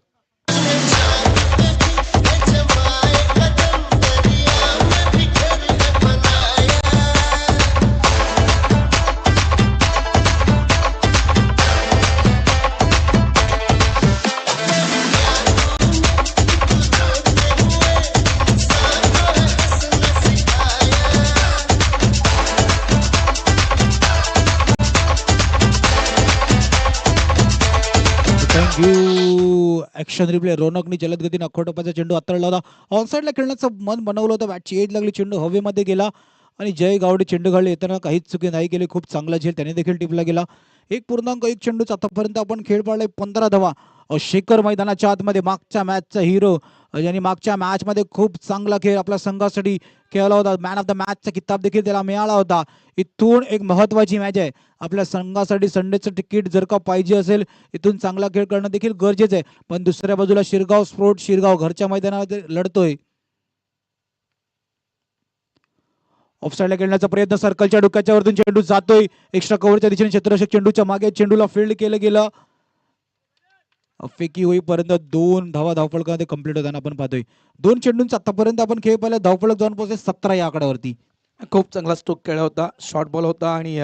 Action replay. रौनकनी जलद गतीने अखोटोपाचा चेंडू हाताळला होता. ऑनसाईडला खेळण्याचं मन बनवलं होतं. बॅटची एज लागली, चेंडू हवेमध्ये गेला आणि जय गावडे चेंडू घालले. येताना काहीच चुकी नाही केली. खूप चांगला झेल त्याने देखील टिपला गेला. 1.1 चेंडूचा आतापर्यंत आपण खेळ पाळलाय. 15 धावा. शेखर मैदानाच्या आतमध्ये मागच्या मॅचचा हिरो, ज्यांनी मागच्या मॅच मध्ये खूप चांगला खेळ आपल्या संघासाठी खेळला होता. मॅन ऑफ द मॅचचा किताब देखील त्याला मिळाला होता. इथून एक महत्वाची मॅच आहे आपल्या संघासाठी. संडेचं तिकीट जर का पाहिजे असेल, इथून चांगला खेळ करणं देखील गरजेचं आहे. पण दुसऱ्या बाजूला शिरगाव स्पोर्ट शिरगाव घरच्या मैदानात लढतोय. ऑफसाईडला खेळण्याचा प्रयत्न, सर्कलच्या डोक्याच्या वरतून चेंडू जातोय एक्स्ट्रा कव्हरच्या दिशेने. क्षेत्ररक्षक चेंडूच्या मागे, चेंडूला फील्ड केलं गेलं. फेकी होईपर्यंत 2 धावा धावफलकामध्ये कंप्लीट होताना आपण पाहतोय. 2 चेंडूंचा आतापर्यंत आपण खेळ पाहिला. धावफलक जाऊन पोहोचले 17 या आकड्यावरती. खूप चांगला स्ट्रोक खेळला होता. शॉर्ट बॉल होता आणि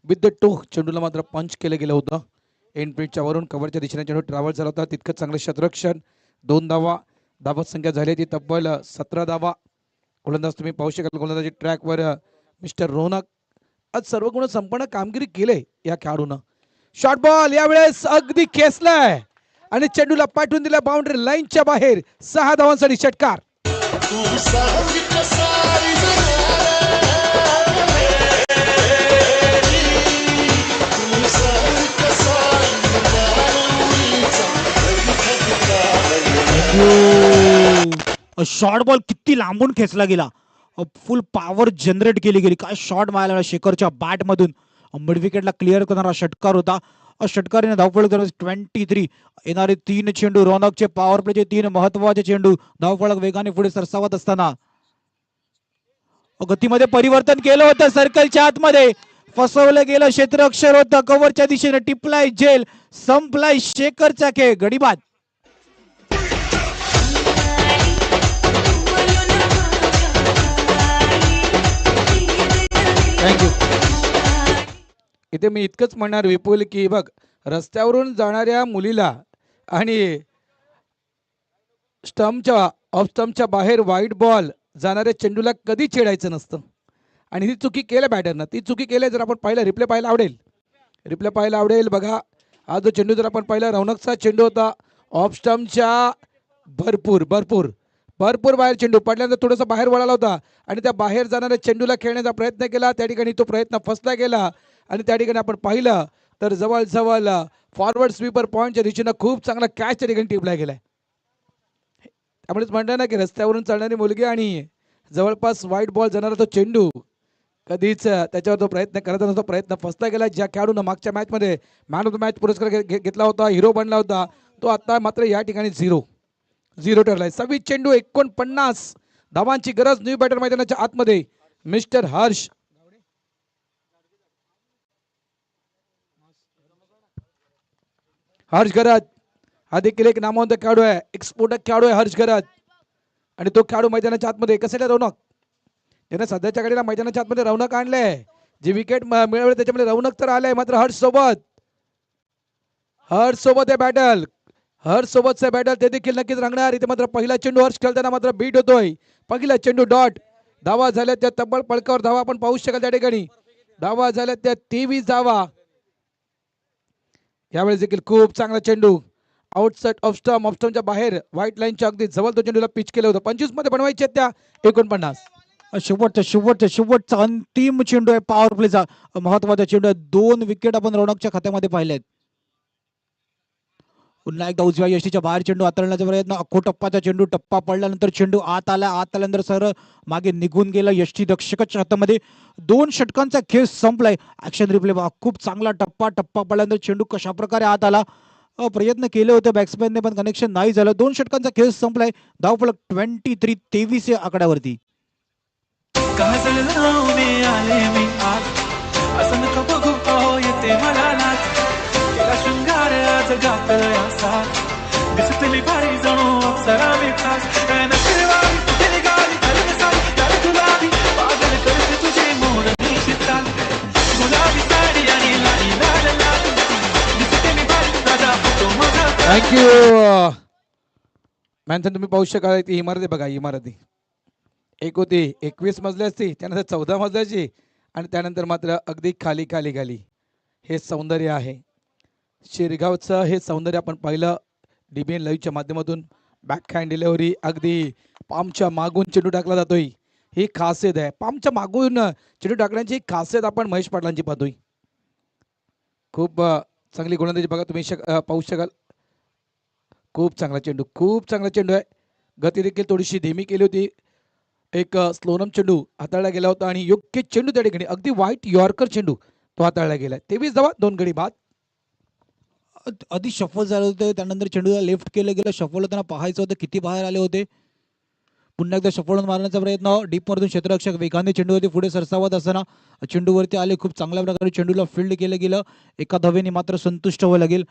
विथ द टो चेंडूला मात्र पंच केलं गेलं होतं. एंड पिचच्या वरून कव्हरच्या दिशेने चेंडू ट्रॅव्हल झाला होता. तितकं चांगलं क्षेत्ररक्षण. 2 धावा. धावत संख्या झाली ती तब्बल 17 धावा. गोलंदाज तुम्ही पाहू शकाल गोलंदाजी ट्रॅकवर मिस्टर रौनक. आज सर्व गुण संपन्न कामगिरी केले या खेळाडूनं. शॉर्ट बॉल यावेळेस अगदी खेचलाय आणि चेंडूला पाठवून दिला बाउंड्री लाईनच्या बाहेर. 6 धावांसाठी षटकार. शॉर्ट बॉल किती लांबून खेचला गेला. फुल पॉवर जनरेट केली गेली. काय शॉट मारायला शेखरच्या बॅट मधून. मिड विकेटला क्लिअर करणारा षटकार होता. षटकारीने धावफलक 23. येणारे 3 चेंडू रौनकचे. पॉवर प्लेचे 3 महत्वाचे चेंडू. धावफलक वेगाने पुढे सरसावत असताना गतीमध्ये परिवर्तन केलं होतं. सर्कलच्या आतमध्ये फसवलं गेलं. क्षेत्ररक्षक होतं. कव्हरच्या दिशेने टिपलाय जेल. संपलाय शेखरचा खेळ. गडीबाद. थँक्यू. इथे मी इतकंच म्हणणार विपुल की बघ, रस्त्यावरून जाणाऱ्या मुलीला आणि ऑफ स्टंपच्या बाहेर वाईट बॉल जाणाऱ्या चेंडूला कधी छेडायचं नसतं. आणि ही चुकी केल्या बॅटरनं. ती चुकी केली जर आपण पाहिलं, रिप्ले पाहायला आवडेल. बघा हा जो चेंडू जर आपण पाहिला रौनकचा चेंडू होता. ऑफ स्टंपच्या भरपूर भरपूर भरपूर बाहेर चेंडू पडल्यानंतर थोडासा बाहेर वळाला होता आणि त्या बाहेर जाणाऱ्या चेंडूला खेळण्याचा प्रयत्न केला. त्या ठिकाणी तो प्रयत्न फसला गेला आणि त्या ठिकाणी आपण पाहिलं तर जवळ फॉरवर्ड स्वीपर पॉईंटच्या दिशेनं खूप चांगला कॅच त्या ठिकाणी टिपला गेलाय. त्यामुळेच म्हणतात ना की रस्त्यावरून चालणारी मुलगी आणि जवळपास व्हाईट बॉल जाणारा तो चेंडू कधीच त्याच्यावर तो प्रयत्न करत नसतो. प्रयत्न फसला गेला. ज्या खेळाडूनं मागच्या मॅचमध्ये मॅन ऑफ द मॅच पुरस्कार घेतला होता, हिरो बनला होता, तो आता मात्र या ठिकाणी झिरो ठरलाय. 26 चेंडू 49 धावांची गरज न्यू बॅटर मैदानाच्या आतमध्ये. मिस्टर हर्ष गरज हा देखील एक नामवंत खेळाडू आहे, एक्सपोर्ट खेळाडू आहे हर्ष गरज. आणि तो खेळाडू मैदानाच्या आतमध्ये कसे रौनक त्याने सध्याच्या घडीला मैदानाच्या आतमध्ये रौनक आणले. जी विकेट मिळवले त्याच्यामध्ये रौनक तर आले. मात्र हर्ष सोबत आहे बॅटल. हर्ष सोबतचे बॅटल ते देखील नक्कीच रंगणार. इथे मात्र पहिला चेंडू हर्ष खेळताना मात्र बीट होतोय. पहिला चेंडू डॉट. धावा झाल्या त्या तब्बल पळकावर धावा आपण पाहू शकाल त्या ठिकाणी. धावा झाल्या त्या 23 धावा. यावेळेस देखील खूप चांगला चेंडू आउटसाइड ऑफ स्टंपच्या बाहेर व्हाईट लाईनच्या अगदी जवळ तो चेंडूला पिच केलं होतं. 25 मध्ये बनवायचे त्या 49. शेवटचा अंतिम चेंडू आहे पॉवर प्लेचा. महत्वाचा चेंडू आहे. 2 विकेट आपण रौनकच्या खात्यामध्ये पाहिलेत. पुन्हा एकदा उजव्या यष्टीच्या बाहेर चेंडू हाताळण्याचा प्रयत्न. अख्खो टप्पाचा चेंडू. टप्पा पडल्यानंतर चेंडू आत आल्यानंतर सरळ मागे निघून गेला यष्टी रक्षकाच्या हातामध्ये. 2 षटकांचा खेळ संपलाय. ऍक्शन रिप्ले खूप चांगला टप्पा पडल्यानंतर चेंडू कशा प्रकारे आत आला. प्रयत्न केले होते बॅट्समॅनने पण कनेक्शन नाही झालं. 2 षटकांचा खेळ संपलाय. धावफलक 23 या आकड्यावरती. काजल लावून आले मी आज, असं नको बघू अहो येते मला नाच. केला शृंगार आज गातोय असा, दिसतली भारी जणू अप्सरा मी खास. नखरेवाली केली गाली साडी तर गुलाबी, पागल करते तुझे मोड निशी चाल. गुलाबी साडी आणि लाली लाल लाल, दिसते मी भारी दादा तो माझा. थँक्यू मॅनथन. तुम्ही पाहू शकाल ती इमारती बघा. इमारती एक होती 21 मजल्याची, त्यानंतर 14 मजल्याची आणि त्यानंतर मात्र अगदी खाली हे सौंदर्य आहे शिरगावचं. हे सौंदर्य आपण पाहिलं DBN लाईव्हच्या माध्यमातून. बॅकहँड डिलिव्हरी अगदी पामच्या मागून चेंडू टाकला जातोय. ही खासियत आहे. पामच्या मागून चेंडू टाकण्याची खासियत आपण महेश पाटलांची पाहतोय. खूप चांगली गोलंदाजी बघा तुम्ही पाहू शकाल. खूप चांगला चेंडू आहे. गती देखील थोडीशी धीमी केली होती. एक स्लोनम चेंडू हाताळला गेला होता आणि योग्य चेंडू त्या ठिकाणी अगदी व्हाईट यॉर्कर चेंडू तो हाताळला गेला. 23 धावा 2 गडी बाद. आधी शफल झालं होतं, त्यानंतर चेंडूला लेफ्ट केलं गेलं. शफल होताना पाहायचं होतं किती बाहेर आले होते. पुन्हा एकदा शफल मारण्याचा प्रयत्न. डीपमधून क्षेत्ररक्षक वेगाने चेंडूवरती पुढे सरसावत असताना चेंडूवरती आले. खूप चांगल्या प्रकारे चेंडूला फील्ड केलं गेलं. एका धावेने मात्र संतुष्ट व्हावं लागेल.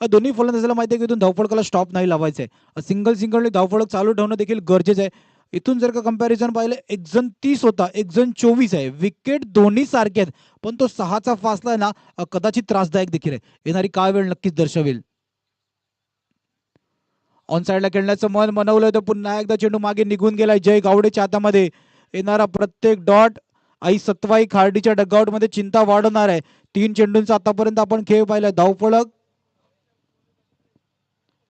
दोन्ही फलंदाजाला माहिती आहे की इथून धावफलकाला स्टॉप नाही लावायचं आहे. सिंगलने धावफलक चालू ठेवणं देखील गरजेचं आहे. इथून जर का कंपॅरिझन पाहिलं, 1 जण 30 होता, 1 जण 24 आहे. विकेट दोन्ही सारखे आहेत, पण तो 6चा फासला आहे ना कदाचित त्रासदायक देखील आहे. येणारी काय वेळ नक्कीच दर्शवेल. ऑन साईडला खेळण्याचं मन मनवलं होतं. पुन्हा एकदा चेंडू मागे निघून गेलाय जय गावडेच्या हातामध्ये. येणारा प्रत्येक डॉट आई सत्वाई खार्डीच्या डगआउट मध्ये चिंता वाढवणार आहे. 3 चेंडूंचा आतापर्यंत आपण खेळ पाहिलाय. धावफलक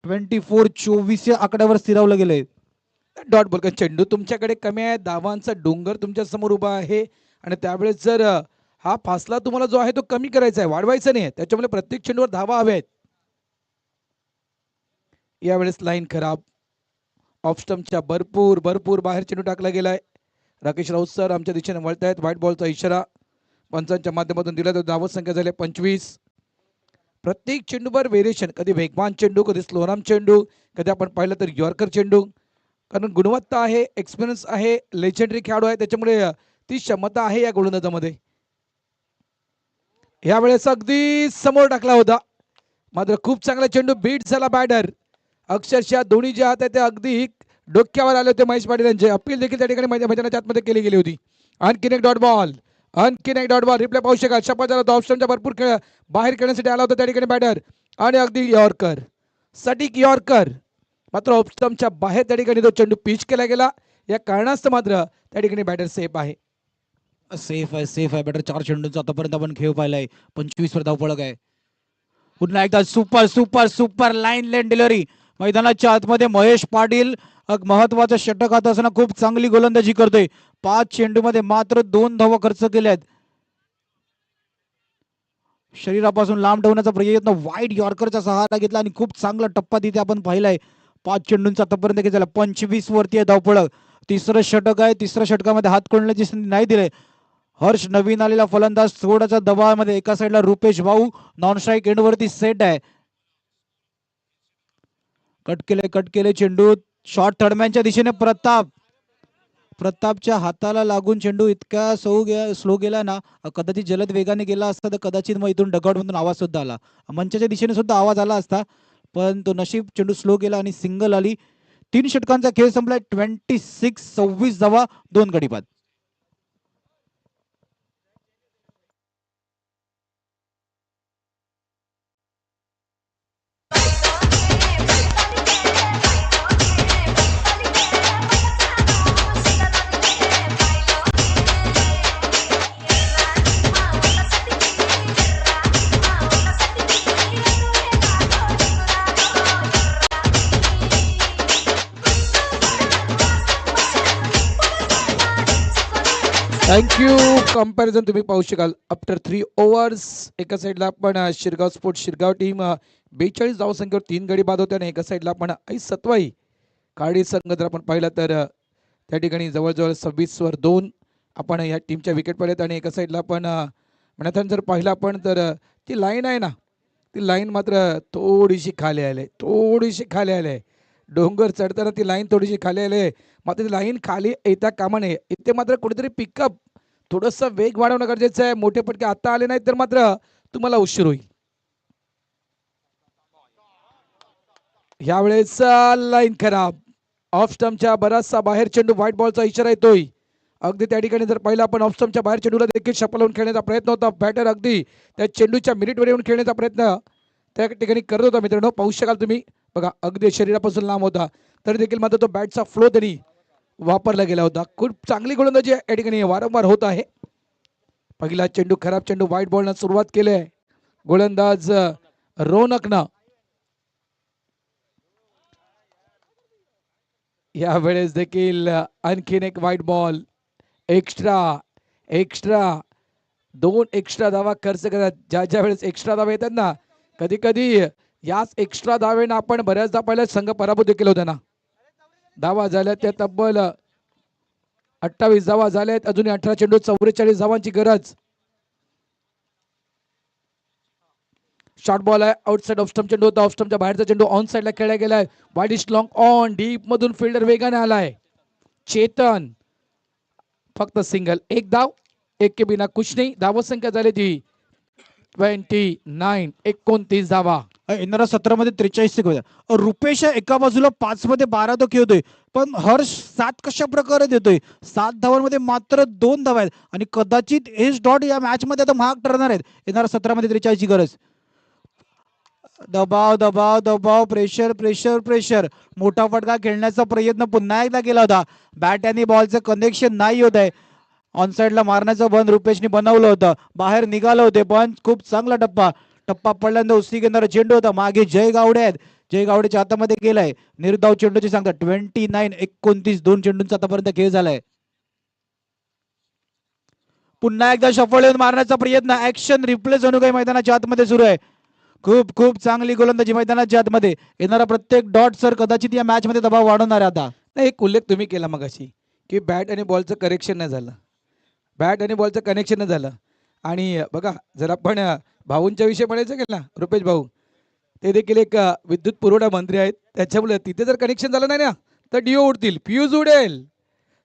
24 या आकड्यावर स्थिरावलं गेलंय. Dot ball. चेंडू तुमच्याकडे कमी आहे, धावांचा डोंगर तुमच्या समोर उभा आहे आणि त्यावेळेस जर हा फासला तुम्हाला जो आहे तो कमी करायचा आहे, वाढवायचा नाही. त्याच्यामुळे प्रत्येक चेंडूवर धावा हव्यात. यावेळेस लाईन खराब. ऑफ स्टंपच्या भरपूर बाहेर चेंडू टाकला गेलाय. राकेश राऊत सर आमच्या दिशेने वळतायत. व्हाईट बॉलचा इशारा पंचांच्या माध्यमातून दिला. तर धावत संख्या झाली 25. प्रत्येक चेंडूवर व्हेरिएशन. कधी वेगवान चेंडू, कधी स्लोराम चेंडू, कधी आपण पाहिलं तर यॉर्कर चेंडू. कारण गुणवत्ता आहे, एक्सपिरियन्स आहे, लेजेंडरी खेळाडू आहे, त्याच्यामुळे ती क्षमता आहे या गोलंदाजामध्ये. यावेळेस अगदी समोर टाकला होता, मात्र खूप चांगला चेंडू बीट झाला. बॅटर अक्षरशः दोन्ही जे हात आहेत ते अगदी डोक्यावर आले होते महेश पाटील यांचे. अपील देखील त्या ठिकाणी मैदानाच्या आतमध्ये केली गेली होती. आणखीन एक डॉट बॉल. रिप्ले पाहू शकाल. शपथ झाला तो ऑप्शनच्या भरपूर खेळ बाहेर खेळण्यासाठी आला होता त्या ठिकाणी बॅटर आणि अगदी यॉर्कर, सटीक यॉर्कर. मात्र ऑप्शनच्या बाहेर त्या ठिकाणी तो चेंडू पिच केला गेला. या कारणास्तव मात्र त्या ठिकाणी बॅटर सेफ आहे. सेफ आहे बॅटर. 4 चेंडूंचा आतापर्यंत आपण खेळ पाहिलाय. 25 वर धावफलक आहे. पुन्हा एकदा सुपर लाईन डिलिव्हरी. मैदानाच्या आतमध्ये महेश पाटील महत्वाचं षटक हात असताना खूप चांगली गोलंदाजी करतोय. 5 चेंडूमध्ये मात्र 2 धावा खर्च केल्यात. शरीरापासून लांब ठेवण्याचा प्रयत्न, वाईट यॉर्करचा सहारा घेतला आणि खूप चांगला टप्पा तिथे आपण पाहिलाय. 5 चेंडूंचा आतापर्यंत घेतला, 25 वरती आहे धावफलक. तिसरं षटक आहे, तिसऱ्या षटकामध्ये हात कोंडण्याची संधी नाही दिले. हर्ष नवीन आलेला फलंदाज थोडासा दबावामध्ये. एका साईडला रुपेश भाऊ नॉन स्ट्राईक एंड वरती सेट आहे. कट केले चेंडू. शॉर्ट थर्डमॅनच्या दिशेने प्रतापच्या हाताला लागून चेंडू इतका स्लो गेला ना, कदाचित जलद वेगाने गेला असता तर कदाचित मग इथून डगआउट मधून आवाज सुद्धा आला, मंचाच्या दिशेने सुद्धा आवाज आला असता. पण तो नशीब चेंडू स्लो गेला आणि सिंगल आली. 3 षटकांचा खेळ संपलाय. 26 धावा, 2 गडी बाद. थँक्यू. कंपॅरिझन तुम्ही पाहू शकाल. आफ्टर 3 ओव्हर्स एका साईडला आपण शिरगाव स्पोर्ट्स शिरगाव टीम 42 धावसंख्येवर 3 गडी बाद होते आणि एका साईडला आपण सत्वाई काळी संघ जर आपण पाहिला तर त्या ठिकाणी जवळजवळ 26 वर 2 आपण या टीमच्या विकेट पडल्यात. आणि एका साईडला आपण म्हणतात जर पाहिलं आपण तर ती लाईन आहे ना, ती लाईन मात्र थोडीशी खाली आली. डोंगर चढताना ती लाईन थोडीशी खाली आली, मात्र ती लाईन खाली येता कामा नये. इथे मात्र कुठेतरी पिकअप थोडंसं वेग वाढवणं गरजेचं आहे. मोठे पटके आता आले नाहीत तर मात्र तुम्हाला उशीर होईल. यावेळेस लाईन खराब. ऑफ स्टंपच्या बराचसा बाहेर चेंडू. व्हाईट बॉलचा इशारा येतोय. अगदी त्या ठिकाणी जर पाहिलं आपण ऑफ स्टंपच्या बाहेर चेंडूला देखील शपल लावून खेळण्याचा प्रयत्न होता. बॅटर अगदी त्या चेंडूच्या मिनिटवर येऊन खेळण्याचा प्रयत्न त्या ठिकाणी करत होता. मित्रांनो पाहू शकाल तुम्ही, बघा अगदी शरीरापासून लांब होता तरी देखील मात्र तो बॅटचा फ्लो तरी वापरला गेला होता. खूप चांगली गोलंदाजी या ठिकाणी वारंवार होत आहे. पहिला चेंडू खराब चेंडू. व्हाईट बॉलनं सुरुवात केली आहे गोलंदाज रौनकनं. यावेळेस देखील आणखीन एक व्हाईट बॉल. एक्स्ट्रा 2 एक्स्ट्रा धावा खर्च करा. ज्या वेळेस एक्स्ट्रा धावा येतात ना, कधी कधी याच एक्स्ट्रा धावेनं आपण बऱ्याचदा पहिल्या संघ पराभूत देखील होता ना. धावा झाल्या त्या तब्बल 28 धावा झाल्यात. अजूनही 18 चेंडू 44 धावांची गरज. शॉर्ट बॉल आहे. आउटसाइड ऑफ स्टंप चेंडू होता. ऑफ स्टंपच्या बाहेरचा चेंडू ऑन साइडला खेळला गेलाय. Wide is long on. Deep मधून फिल्डर वेगाने आलाय. चेतन फक्त सिंगल. 1 धाव. 1 के बिना कुछ नाही. धावसंख्या झाली ती 29 धावा. येणारा 17 मध्ये 43 सेकंद. रुपेश एका बाजूला 5 मध्ये 12 तो खेळतोय, पण हर्ष 7 कशा प्रकारे देतोय. 7 धावांमध्ये मात्र 2 धावा आहेत आणि कदाचित एस डॉट या मॅच मध्ये आता महाग ठरणार आहेत. येणारा 17 मध्ये 43 ची गरज. दबाव प्रेशर. मोठा फटका खेळण्याचा प्रयत्न पुन्हा एकदा केला होता. बॅट आणि बॉलचं कनेक्शन नाही होत आहे. ऑनसाइडला मारण्याचं बंद रुपेशने बनवलं होतं. बाहेर निघालं होते पण खूप चांगला टप्पा पडल्यानंतर उस्ती घेणारा चेंडू होता. मागे जय गावडे आहेत. जय गावडेच्या हातामध्ये गेलाय. निर्धाव चेंडूची सांगता 29-29. 2 चेंडूंचा आतापर्यंत खेळ झालाय. पुन्हा एकदा शफल येऊन मारण्याचा प्रयत्न. ऍक्शन रिप्लेस होणं काही मैदानाच्या आतमध्ये सुरू आहे. खूप चांगली गोलंदाजी मैदानाच्या आतमध्ये. येणारा प्रत्येक डॉट सर कदाचित या मॅच मध्ये दबाव वाढवणार आहे. आता नाही, एक उल्लेख तुम्ही केला मगाशी की बॅट आणि बॉलचं करेक्शन नाही झालं. बॅट आणि बॉलचं कनेक्शन नाही झालं. आणि बघा जर आपण भाऊंच्या विषयी म्हणायचं गेलं ना, रुपेश भाऊ ते देखील एक विद्युत पुरवठा मंत्री आहेत. त्याच्यामुळे तिथे जर कनेक्शन झालं नाही ना तर डिओ उडतील, फ्यूज उडेल,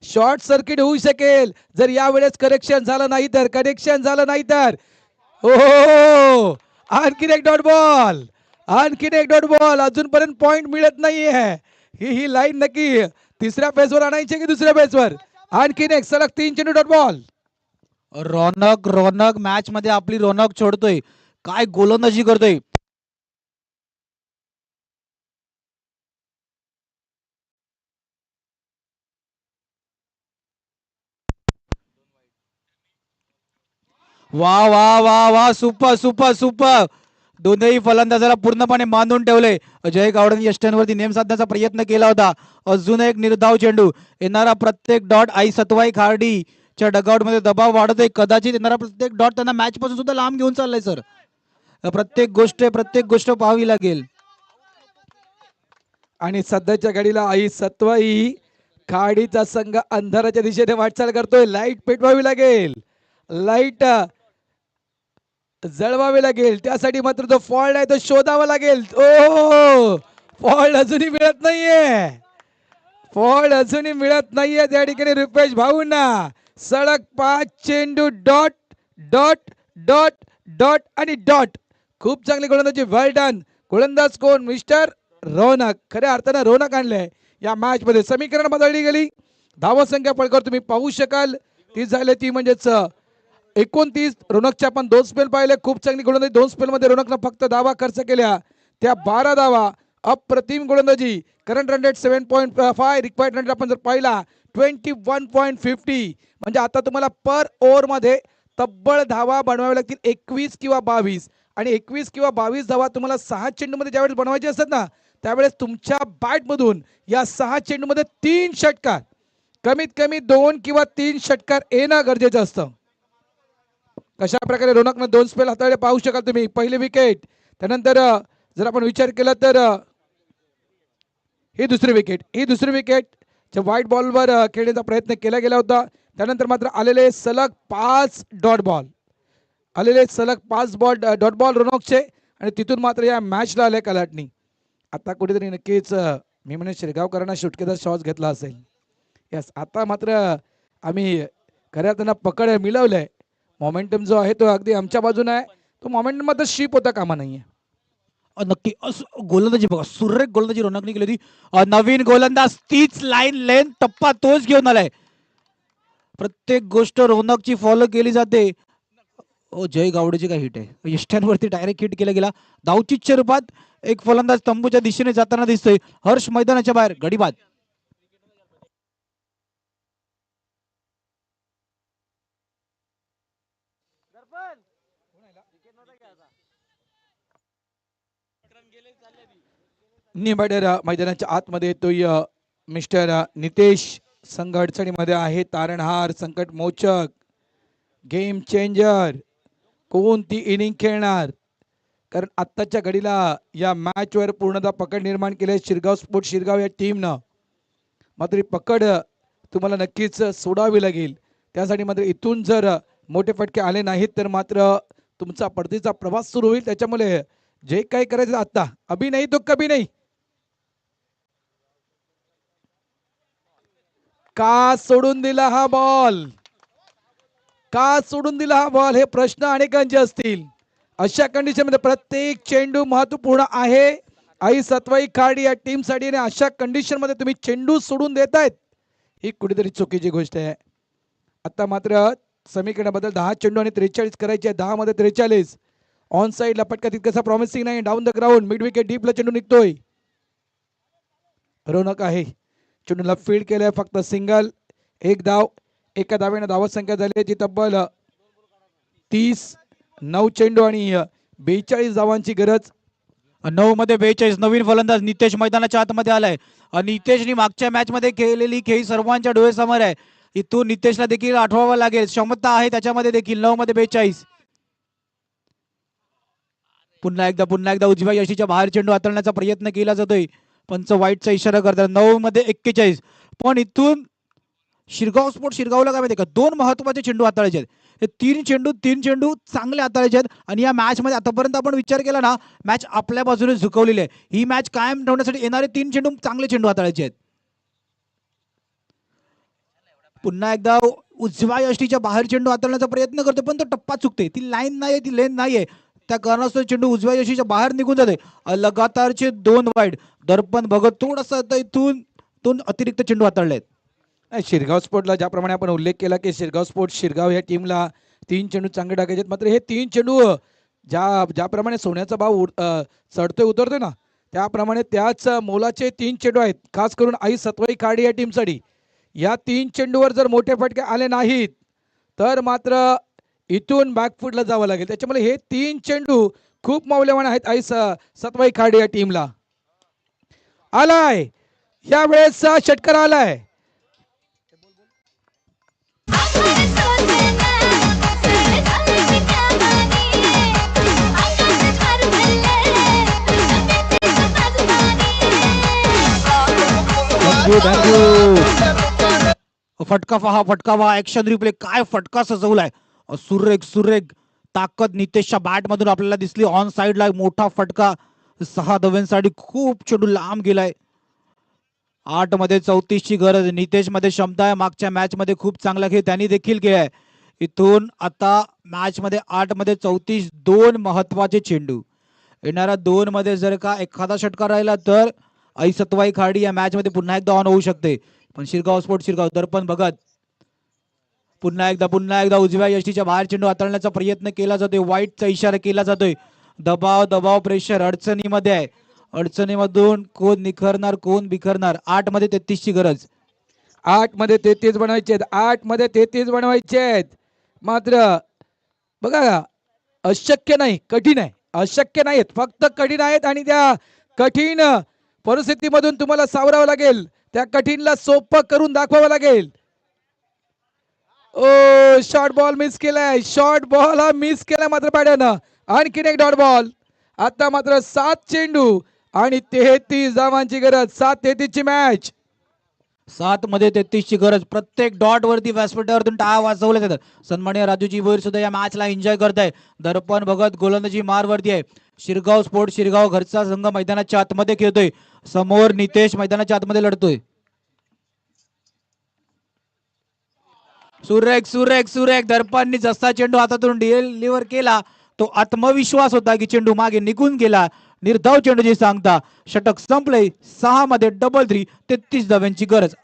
शॉर्ट सर्किट होऊ शकेल. जर यावेळेस कनेक्शन झालं नाही तर हो आणखीन एक डॉट बॉल. अजूनपर्यंत पॉइंट मिळत नाहीये. ही लाईन नक्की तिसऱ्या पेसवर आणायची की दुसऱ्या पेसवर. आणखीन एक सलग 3 चेंडू डॉट बॉल. रौनक मॅच मध्ये आपली रौनक छोडतोय. काय गोलंदाजी करतोय. वा सुपर. दोनही फलंदाजाला पूर्णपणे बांधून ठेवले. जय गावडेने यष्ट्यांवरती नेम साधण्याचा प्रयत्न केला होता. अजून एक निर्धाव चेंडू. येणारा प्रत्येक डॉट आई सतवाई खार्डीच्या डगआउट मध्ये दबाव वाढतोय. कदाचित येणारा प्रत्येक डॉट त्यांना मॅच पासून सुद्धा लांब घेऊन चाललाय सर. प्रत्येक गोष्ट पाहावी लागेल. आणि सध्याच्या घडीला आई सत्वाई खाडीचा संघ अंधाराच्या दिशेने वाटचाल करतोय. लाईट पेटवावी लागेल, लाईट जळवावे लागेल. त्यासाठी मात्र तो फॉल्ट आहे तो शोधावा लागेल. ओ फॉल्ट अजूनही मिळत नाहीये, फॉल्ट अजूनही मिळत नाहीये. त्या ठिकाणी रुपेश भाऊंना सलग 5 चेंडू डॉट डॉट डॉट डॉट आणि डॉट. खूप चांगली गोलंदाजी, वेल डन. गोलंदाज कोण? मिस्टर रौनक. खऱ्या अर्थानं रौनक आणलंय या मॅच मध्ये. समीकरण बदलली गेली. धावा संख्या पडकर तुम्ही पाहू शकाल. ती झाली ती म्हणजेच 29. रौनकच्या आपण 2 स्पेल पाहिले. खूप चांगली गोलंदाजी. 2 स्पेल मध्ये रौनकनं फक्त धावा खर्च केल्या त्या 12 धावा. अप्रतिम गोलंदाजी. Current run rate 7.5. Required run rate आपण जर पाहिला 21.50. म्हणजे आता तुम्हाला पर ओव्हर मध्ये तब्बल धावा बनवाव्या लागतील 21 किंवा 22. आणि 21 किंवा 22 धावा तुम्हाला 6 चेंडूमध्ये ज्यावेळेस बनवायचे असतात ना, त्यावेळेस तुमच्या बॅटमधून या 6 चेंडूमध्ये 3 षटकार, कमीत कमी 2 किंवा 3 षटकार येणं गरजेचं असतं. कशा प्रकारे रौनकनं 2 स्पेल हाताळले पाहू शकाल तुम्ही. पहिली विकेट, त्यानंतर जर आपण विचार केला तर ही दुसरी विकेट. ही दुसरी विकेट व्हाईट बॉलवर खेळण्याचा प्रयत्न केला गेला होता. त्यानंतर मात्र आलेले सलग 5 डॉट बॉल, आलेले सलग 5 डॉट बॉल रौनकचे. आणि तिथून मात्र या मॅचला आले कलाटणी. आता कुठेतरी नक्कीच मी म्हणेन शिरगावकरांना सुटकेचा शॉट घेतला असेल. यस, आता मात्र आम्ही खऱ्या त्यांना पकड मिळवलंय. मोमेंटम जो आहे तो अगदी आमच्या बाजूने आहे. तो मोमेंटम मात्र शिप होता कामा नाहीये. नक्की गोलंदाजी बघा, सुरेख गोलंदाजी रौनकने केली होती. नवीन गोलंदाज तीच लाईन लेन टप्पा तोच घेऊन आलाय. प्रत्येक गोष्ट रौनकची फॉलो केली जाते. जय गावडेची काय हिट आहे. यष्ट्यांवरती डायरेक्ट हिट केला गेला. धावचीच्या रूपात एक फलंदाज तंबूच्या दिशेने जाताना दिसतोय. हर्ष मैदानाच्या बाहेर गडीबाद. निबाडेर मैदानाच्या आतमध्ये येतोय मिस्टर नितेश. संघ अडचणीमध्ये आहे. तारणहार, संकट मोचक, गेम चेंजर. कोणती इनिंग खेळणार? कारण आत्ताच्या घडीला या मॅचवर पूर्णतः पकड निर्माण केले शिरगाव स्पोर्ट शिरगाव या टीमनं. मात्र ही पकड तुम्हाला नक्कीच सोडावी लागेल. त्यासाठी मात्र इथून जर मोठे फटके आले नाहीत तर मात्र तुमचा पडतीचा प्रवास सुरू होईल. त्याच्यामुळे जे काही करायचं आता, अभी नाही तो कभी नाही. का सोडून दिला हा बॉल? का सोडून दिला हा बॉल? हे प्रश्न अनेकांचे असतील. अशा कंडिशन मध्ये प्रत्येक चेंडू महत्वपूर्ण आहे. आई सतवाई खाडी या टीम साठी. आणि अशा कंडिशन मध्ये तुम्ही चेंडू सोडून देतायत, ही कुठेतरी चुकीची गोष्ट आहे. आता मात्र समीकरण बदल 10 चेंडू आणि 43 करायचे. 10 मध्ये 43. ऑन साइडला फटका तितकासा प्रॉमिसिंग नाही. Down the ground mid wicket डीपला चेंडू निघतोय. रौनक आहे. चेंडूला फील्ड केलंय फक्त सिंगल. एक धाव. एका धावेने धावत संख्या झाली ती तब्बल 30. 9 चेंडू आणि 42 धावांची गरज. 9 मध्ये 42. नवीन फलंदाज नितेश मैदानाच्या आतमध्ये आलाय. नितेशनी मागच्या मॅच मध्ये केलेली खेळी सर्वांच्या डोळ्यासमोर आहे. इथून नितेशला देखील आठवावा लागेल. क्षमता आहे त्याच्यामध्ये देखील. 9 मध्ये 42. पुन्हा एकदा उजव्या यशीच्या बाहेर चेंडू हाताळण्याचा प्रयत्न केला जातोय. पंच वाईटचा इशारा करतात. 9 मध्ये 41. पण इथून शिरगाव स्पोर्ट शिरगावला काय माहिती का, 2 महत्वाचे चेंडू हाताळायचे आहेत. हे 3 चेंडू चांगले हाताळायचे आहेत. आणि या मॅच मध्ये आतापर्यंत आपण विचार केला ना, मॅच आपल्या बाजूने झुकवलेली आहे. ही मॅच कायम ठेवण्यासाठी येणारे 3 चेंडू चांगले चेंडू हाताळायचे आहेत. पुन्हा एकदा उजव्या यष्टीच्या बाहेर चेंडू हाताळण्याचा प्रयत्न करतो, पण तो टप्पा चुकते. ती लाईन नाहीये, ती लेन नाहीये. त्या कारणास्तव चेंडू उजव्या यशीच्या बाहेर निघून जाते. लगातारचे 2 वाईड. दर्पण बघत थोडासा इथून 2 अतिरिक्त चेंडू हाताळलेत. शिरगाव स्पोर्टला ज्याप्रमाणे आपण उल्लेख केला की शिरगाव स्पोर्ट शिरगाव या टीमला 3 चेंडू चांगले टाकायचे. मात्र हे 3 चेंडू ज्याप्रमाणे सोन्याचा भाव चढतोय उतरतोय ना, त्याप्रमाणे त्याच मोलाचे 3 चेंडू आहेत. खास करून आई सतवाई खाडी या टीमसाठी. या 3 चेंडूवर जर मोठे फटके आले नाहीत तर मात्र इथून बॅकफुटला जावं लागेल. त्याच्यामुळे हे 3 चेंडू खूप मौल्यवान आहेत आई सतवाई खाडे या टीमला. आलाय या वेळेस षटकार आलाय. फटका पहा, फटका पहा, ऍक्शन रिप्ले, काय फटका सजवलाय. सुरेख सुरेख ताकद नितेशच्या बॅट मधून आपल्याला दिसली. ऑन साइडला मोठा फटका 6 धावांसाठी. खूप चेंडू लांब गेलाय. 8 मध्ये 34 ची गरज. नितेश मध्ये क्षमता आहे. मागच्या मॅच मध्ये खूप चांगला खेळ त्यांनी देखील केलाय. इथून आता मॅच मध्ये 8 मध्ये 34 2 महत्वाचे चेंडू. येणाऱ्या 2 मध्ये जर का एखादा षटकार राहिला तर आई सतवाई खाडी या मॅच मध्ये पुन्हा एकदा ऑन होऊ शकते. पण शिरगाव स्पोर्ट शिरगाव दर्पण बघत पुन्हा एकदा उजव्या यष्टीच्या बाहेर चेंडू हाताळण्याचा प्रयत्न केला जातोय. वाईटचा इशारा केला जातोय. दबाव प्रेशर अडचणीमध्ये आहे. अडचणीमधून कोण निखरणार कोण बिखरणार. 8 मध्ये 33 ची गरज. 8 मध्ये 33 बनवायचे आहेत. 8 मध्ये 33 बनवायचे आहेत. मात्र बघा अशक्य नाही, कठीण आहे. अशक्य नाहीत, फक्त कठीण आहेत. आणि त्या कठीण परिस्थितीमधून तुम्हाला सावरावं लागेल. त्या कठीणला सोपं करून दाखवावं लागेल. ओ शॉर्ट बॉल मिस केलाय. शॉर्ट बॉल हा मिस केलाय मात्र पॅड्यानं. आणखीन एक डॉट बॉल. आता मात्र 7 चेंडू आणि 33 धावांची गरज. 7-33 ची मॅच. 7 मध्ये 33 ची गरज. प्रत्येक डॉट वरती व्यासपीठावरतून टाळ्या वाजवल्या जातात. सन्माननीय राजूजी भोईर सुद्धा या मॅचला एन्जॉय करताय. दर्पण बघत गोलंदाजी मारवरती आहे. शिरगाव स्पोर्ट शिरगाव घरचा संघ मैदानाच्या आतमध्ये खेळतोय. समोर नितेश मैदानाच्या आतमध्ये लढतोय. सुरेख दर्पणनी जसा चेंडू हातातून डिलिव्हर केला तो आत्मविश्वास होता की चेंडू मागे निघून गेला. निर्धाव चेंडूची सांगता. षटक संपले. 6 मध्ये 3-3 33 धावांची गरज.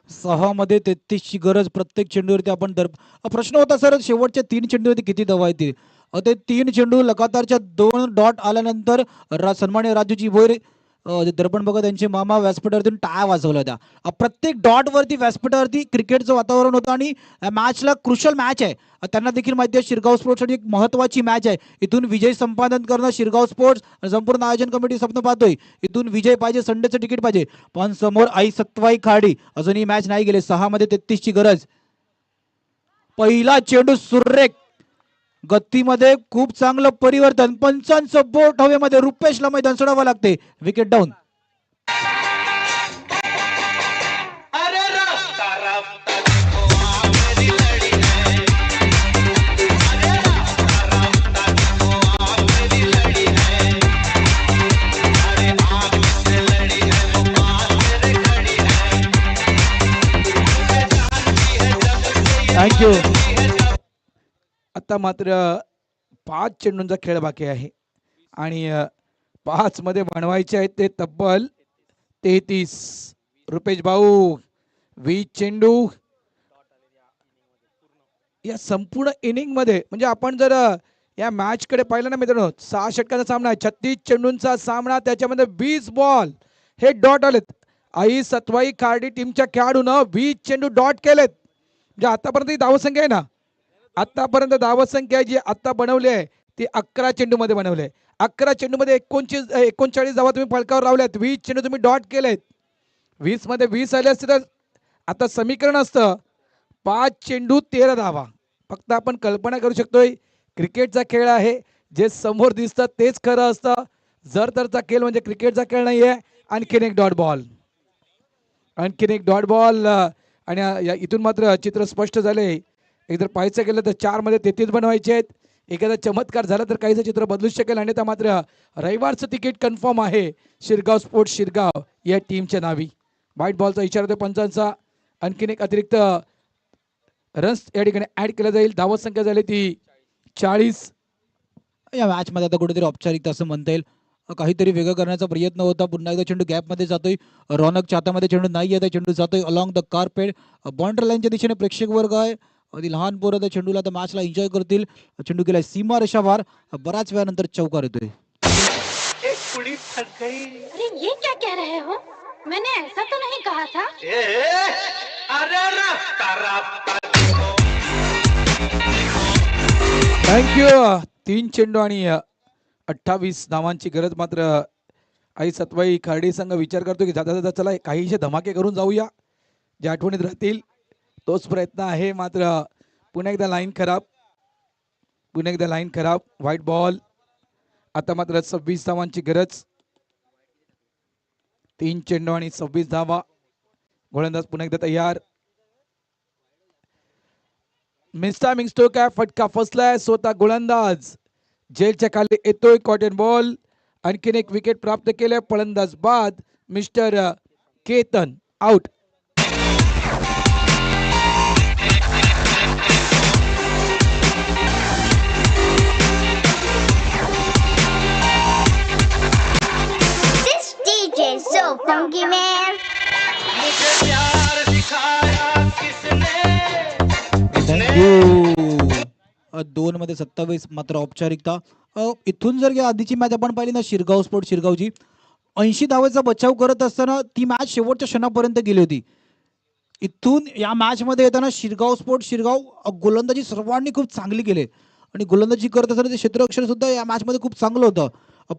सहा मध्ये 33 ची गरज. प्रत्येक चेंडूवरती आपण प्रश्न होता सर शेवटच्या 3 चेंडूवरती किती धावा येतील. ते 3 चेंडू लगातारच्या 2 डॉट आल्यानंतर सन्माननीय राजूजी भोईर दर्पण बघत त्यांचे मामा व्यासपीठावरती टाळ्या वाजवल्या होत्या. प्रत्येक डॉट वरती व्यासपीठावरती क्रिकेटचं वातावरण होतं आणि मॅचला क्रुशल मॅच आहे. त्यांना देखील माहिती आहे शिरगाव स्पोर्ट्स एक महत्वाची मॅच आहे. इथून विजय संपादन करणं शिरगाव स्पोर्ट्स संपूर्ण आयोजन कमिटी स्वप्न पाहतोय. इथून विजय पाहिजे, संडेचं तिकीट पाहिजे. पण समोर आई सतवाई खाडी अजूनही मॅच नाही गेले. 6 मध्ये 33 ची गरज. पहिला चेंडू सुरेख गतीमध्ये खूप चांगलं परिवर्तन. 55 बोट हवेमध्ये. रुपेशला मैदान सोडावं लागते. Wicket down. थँक्यू. आता मात्र 5 चेंडूंचा खेळ बाकी आहे आणि 5 मध्ये बनवायचे आहेत ते तब्बल 33. रुपेश भाऊ 20 चेंडू या संपूर्ण इनिंग मध्ये. म्हणजे आपण जर या मॅच कडे पाहिलं ना मित्रांनो, 6 षटकांचा सामना आहे. 36 चेंडूंचा सामना. त्याच्यामध्ये 20 बॉल हे डॉट आलेत. आई सतवाई खार्डी टीमच्या खेळाडूनं 20 चेंडू डॉट केलेत. म्हणजे आतापर्यंत ही धावसंख्या आहे ना, आतापर्यंत धावसंख्या जी आता बनवली आहे ती 11 चेंडू मध्ये बनवली आहे. 11 चेंडू मध्ये 39 धावा तुम्ही फलकावर लावल्यात. 20 चेंडू तुम्ही डॉट केलेत. 20 मध्ये 20 आले असते तर आता समीकरण असतं 5 चेंडू 13 धावा. फक्त आपण कल्पना करू शकतोय क्रिकेटचा खेळ आहे. जे समोर दिसतं तेच खरं असतं. जर तरचा खेळ म्हणजे क्रिकेटचा खेळ नाहीये. आणखीन एक डॉट बॉल. आणखीन एक डॉट बॉल. आणि इथून मात्र चित्र स्पष्ट झाले. एक जर पाहायचं गेलं तर 4 मध्ये 33 बनवायचे आहेत. एखादा चमत्कार झाला तर काहीच चित्र बदलू शकेल, अन्यथा मात्र रविवारचं तिकीट कन्फर्म आहे शिरगाव स्पोर्ट्स शिरगाव या टीमच्या नावी. व्हाईट बॉलचा इशारा देतो पंचांचा. आणखीन एक अतिरिक्त रन्स या ठिकाणी ऍड केला जाईल. धावत संख्या झाली ती 40. या मॅच मध्ये आता कुठेतरी औपचारिकता असं म्हणता येईल. काहीतरी वेगळं करण्याचा प्रयत्न होता. पुन्हा एकदा चेंडू गॅप मध्ये जातोय. रौनकच्या हातामध्ये चेंडू नाही येत आहे. चेंडू जातोय अलॉंग द कार्पेट. बाउंड्री लाईनच्या दिशेने प्रेक्षक वर्ग आहे. अगदी लहान पोरं त्या चेंडूला आता मॅचला एन्जॉय करतील. चेंडू गेलाय सीमा रेषावार. बऱ्याच वेळानंतर चौकार येतोय. अरे ये क्या कह रहे हो? मैंने ऐसा तो नहीं कहा था. थँक्यू. 3 चेंडू आणि 28 धावांची गरज मात्र आई सत्वाई खार्डी संघ विचार करतो की जाता जाता चला काहीशे धमाके करून जाऊया ज्या आठवणीत राहतील. तोच प्रयत्न आहे. मात्र पुन्हा एकदा लाईन खराब. White ball. आता मात्र 26 धावांची गरज. 3 चेंडू आणि 26 धावा. गोलंदाज पुन्हा एकदा तयार. मिस्टामिंग स्टोक आहे. फटका फसलाय. स्वतः गोलंदाज जेलच्या खाली येतोय. Cotton ball. आणखीन एक विकेट प्राप्त केले. फलंदाज बाद mister Ketan out. This DJ is so funky, man. मुझे प्यार दिखाया किसने 2 मध्ये 27 मात्र औपचारिकता. इथून जर या आधीची मॅच आपण पाहिली ना शिरगाव स्पोर्ट शिरगावची 80 धावेचा बचाव करत असताना ती मॅच शेवटच्या क्षणापर्यंत गेली होती. इथून या मॅच मध्ये येताना शिरगाव स्पोर्ट शिरगाव गोलंदाजी सर्वांनी खूप चांगली केली आणि गोलंदाजी करत असताना ते क्षेत्ररक्षण सुद्धा या मॅच मध्ये खूप चांगलं होतं.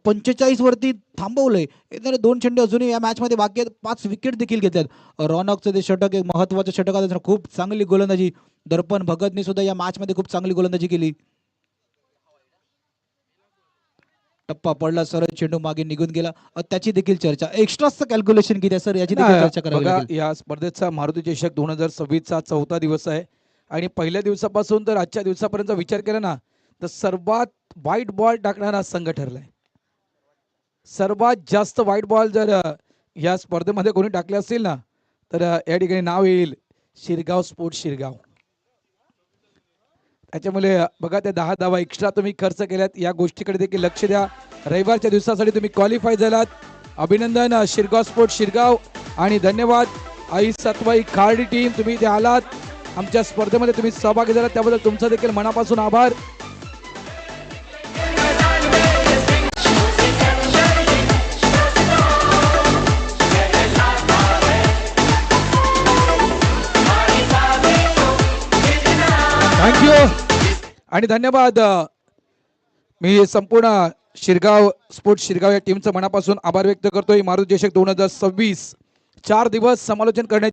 45 वरती थांबवलंय. येणारे 2 चेंडू अजूनही या मॅच मध्ये बाकी आहेत. 5 विकेट देखील घेतल्यात. रौनकचं ते षटक एक महत्वाचं षटक आहे. खूप चांगली गोलंदाजी. दर्पण भगतने सुद्धा या मॅच मध्ये खूप चांगली गोलंदाजी केली. टप्पा पडला. सरळ चेंडू मागे निघून गेला. त्याची देखील चर्चा. एक्स्ट्राचं कॅल्क्युलेशन किती आहे सर याची देखील चर्चा करावी बघा, लागेल. या स्पर्धेचा मारुती चषक 2026चा 4था दिवस आहे आणि पहिल्या दिवसापासून तर आजच्या दिवसापर्यंत विचार केला ना तर सर्वात व्हाईट बॉल टाकणारा संघ ठरलाय. सर्वात जास्त व्हाईट बॉल जर या स्पर्धेमध्ये कोणी टाकले असतील ना तर या ठिकाणी नाव येईल शिरगाव स्पोर्ट्स शिरगाव. त्याच्यामुळे बघा त्या 10 धावा एक्स्ट्रा तुम्ही खर्च केल्यात. या गोष्टीकडे देखील लक्ष द्या. रविवारच्या दिवसासाठी तुम्ही क्वालिफाय झालात. अभिनंदन शिरगाव स्पोर्ट्स शिरगाव आणि धन्यवाद आई सत्वाई खार्डी टीम. तुम्ही इथे आलात आमच्या स्पर्धेमध्ये तुम्ही सहभागी झालात त्याबद्दल तुमचा देखील मनापासून आभार. थँक्यू आणि धन्यवाद. मी संपूर्ण शिरगाव स्पोर्ट्स शिरगाव या टीमचं मनापासून आभार व्यक्त करतोय. मारुती चषक 2026 4 दिवस समालोचन करण्याची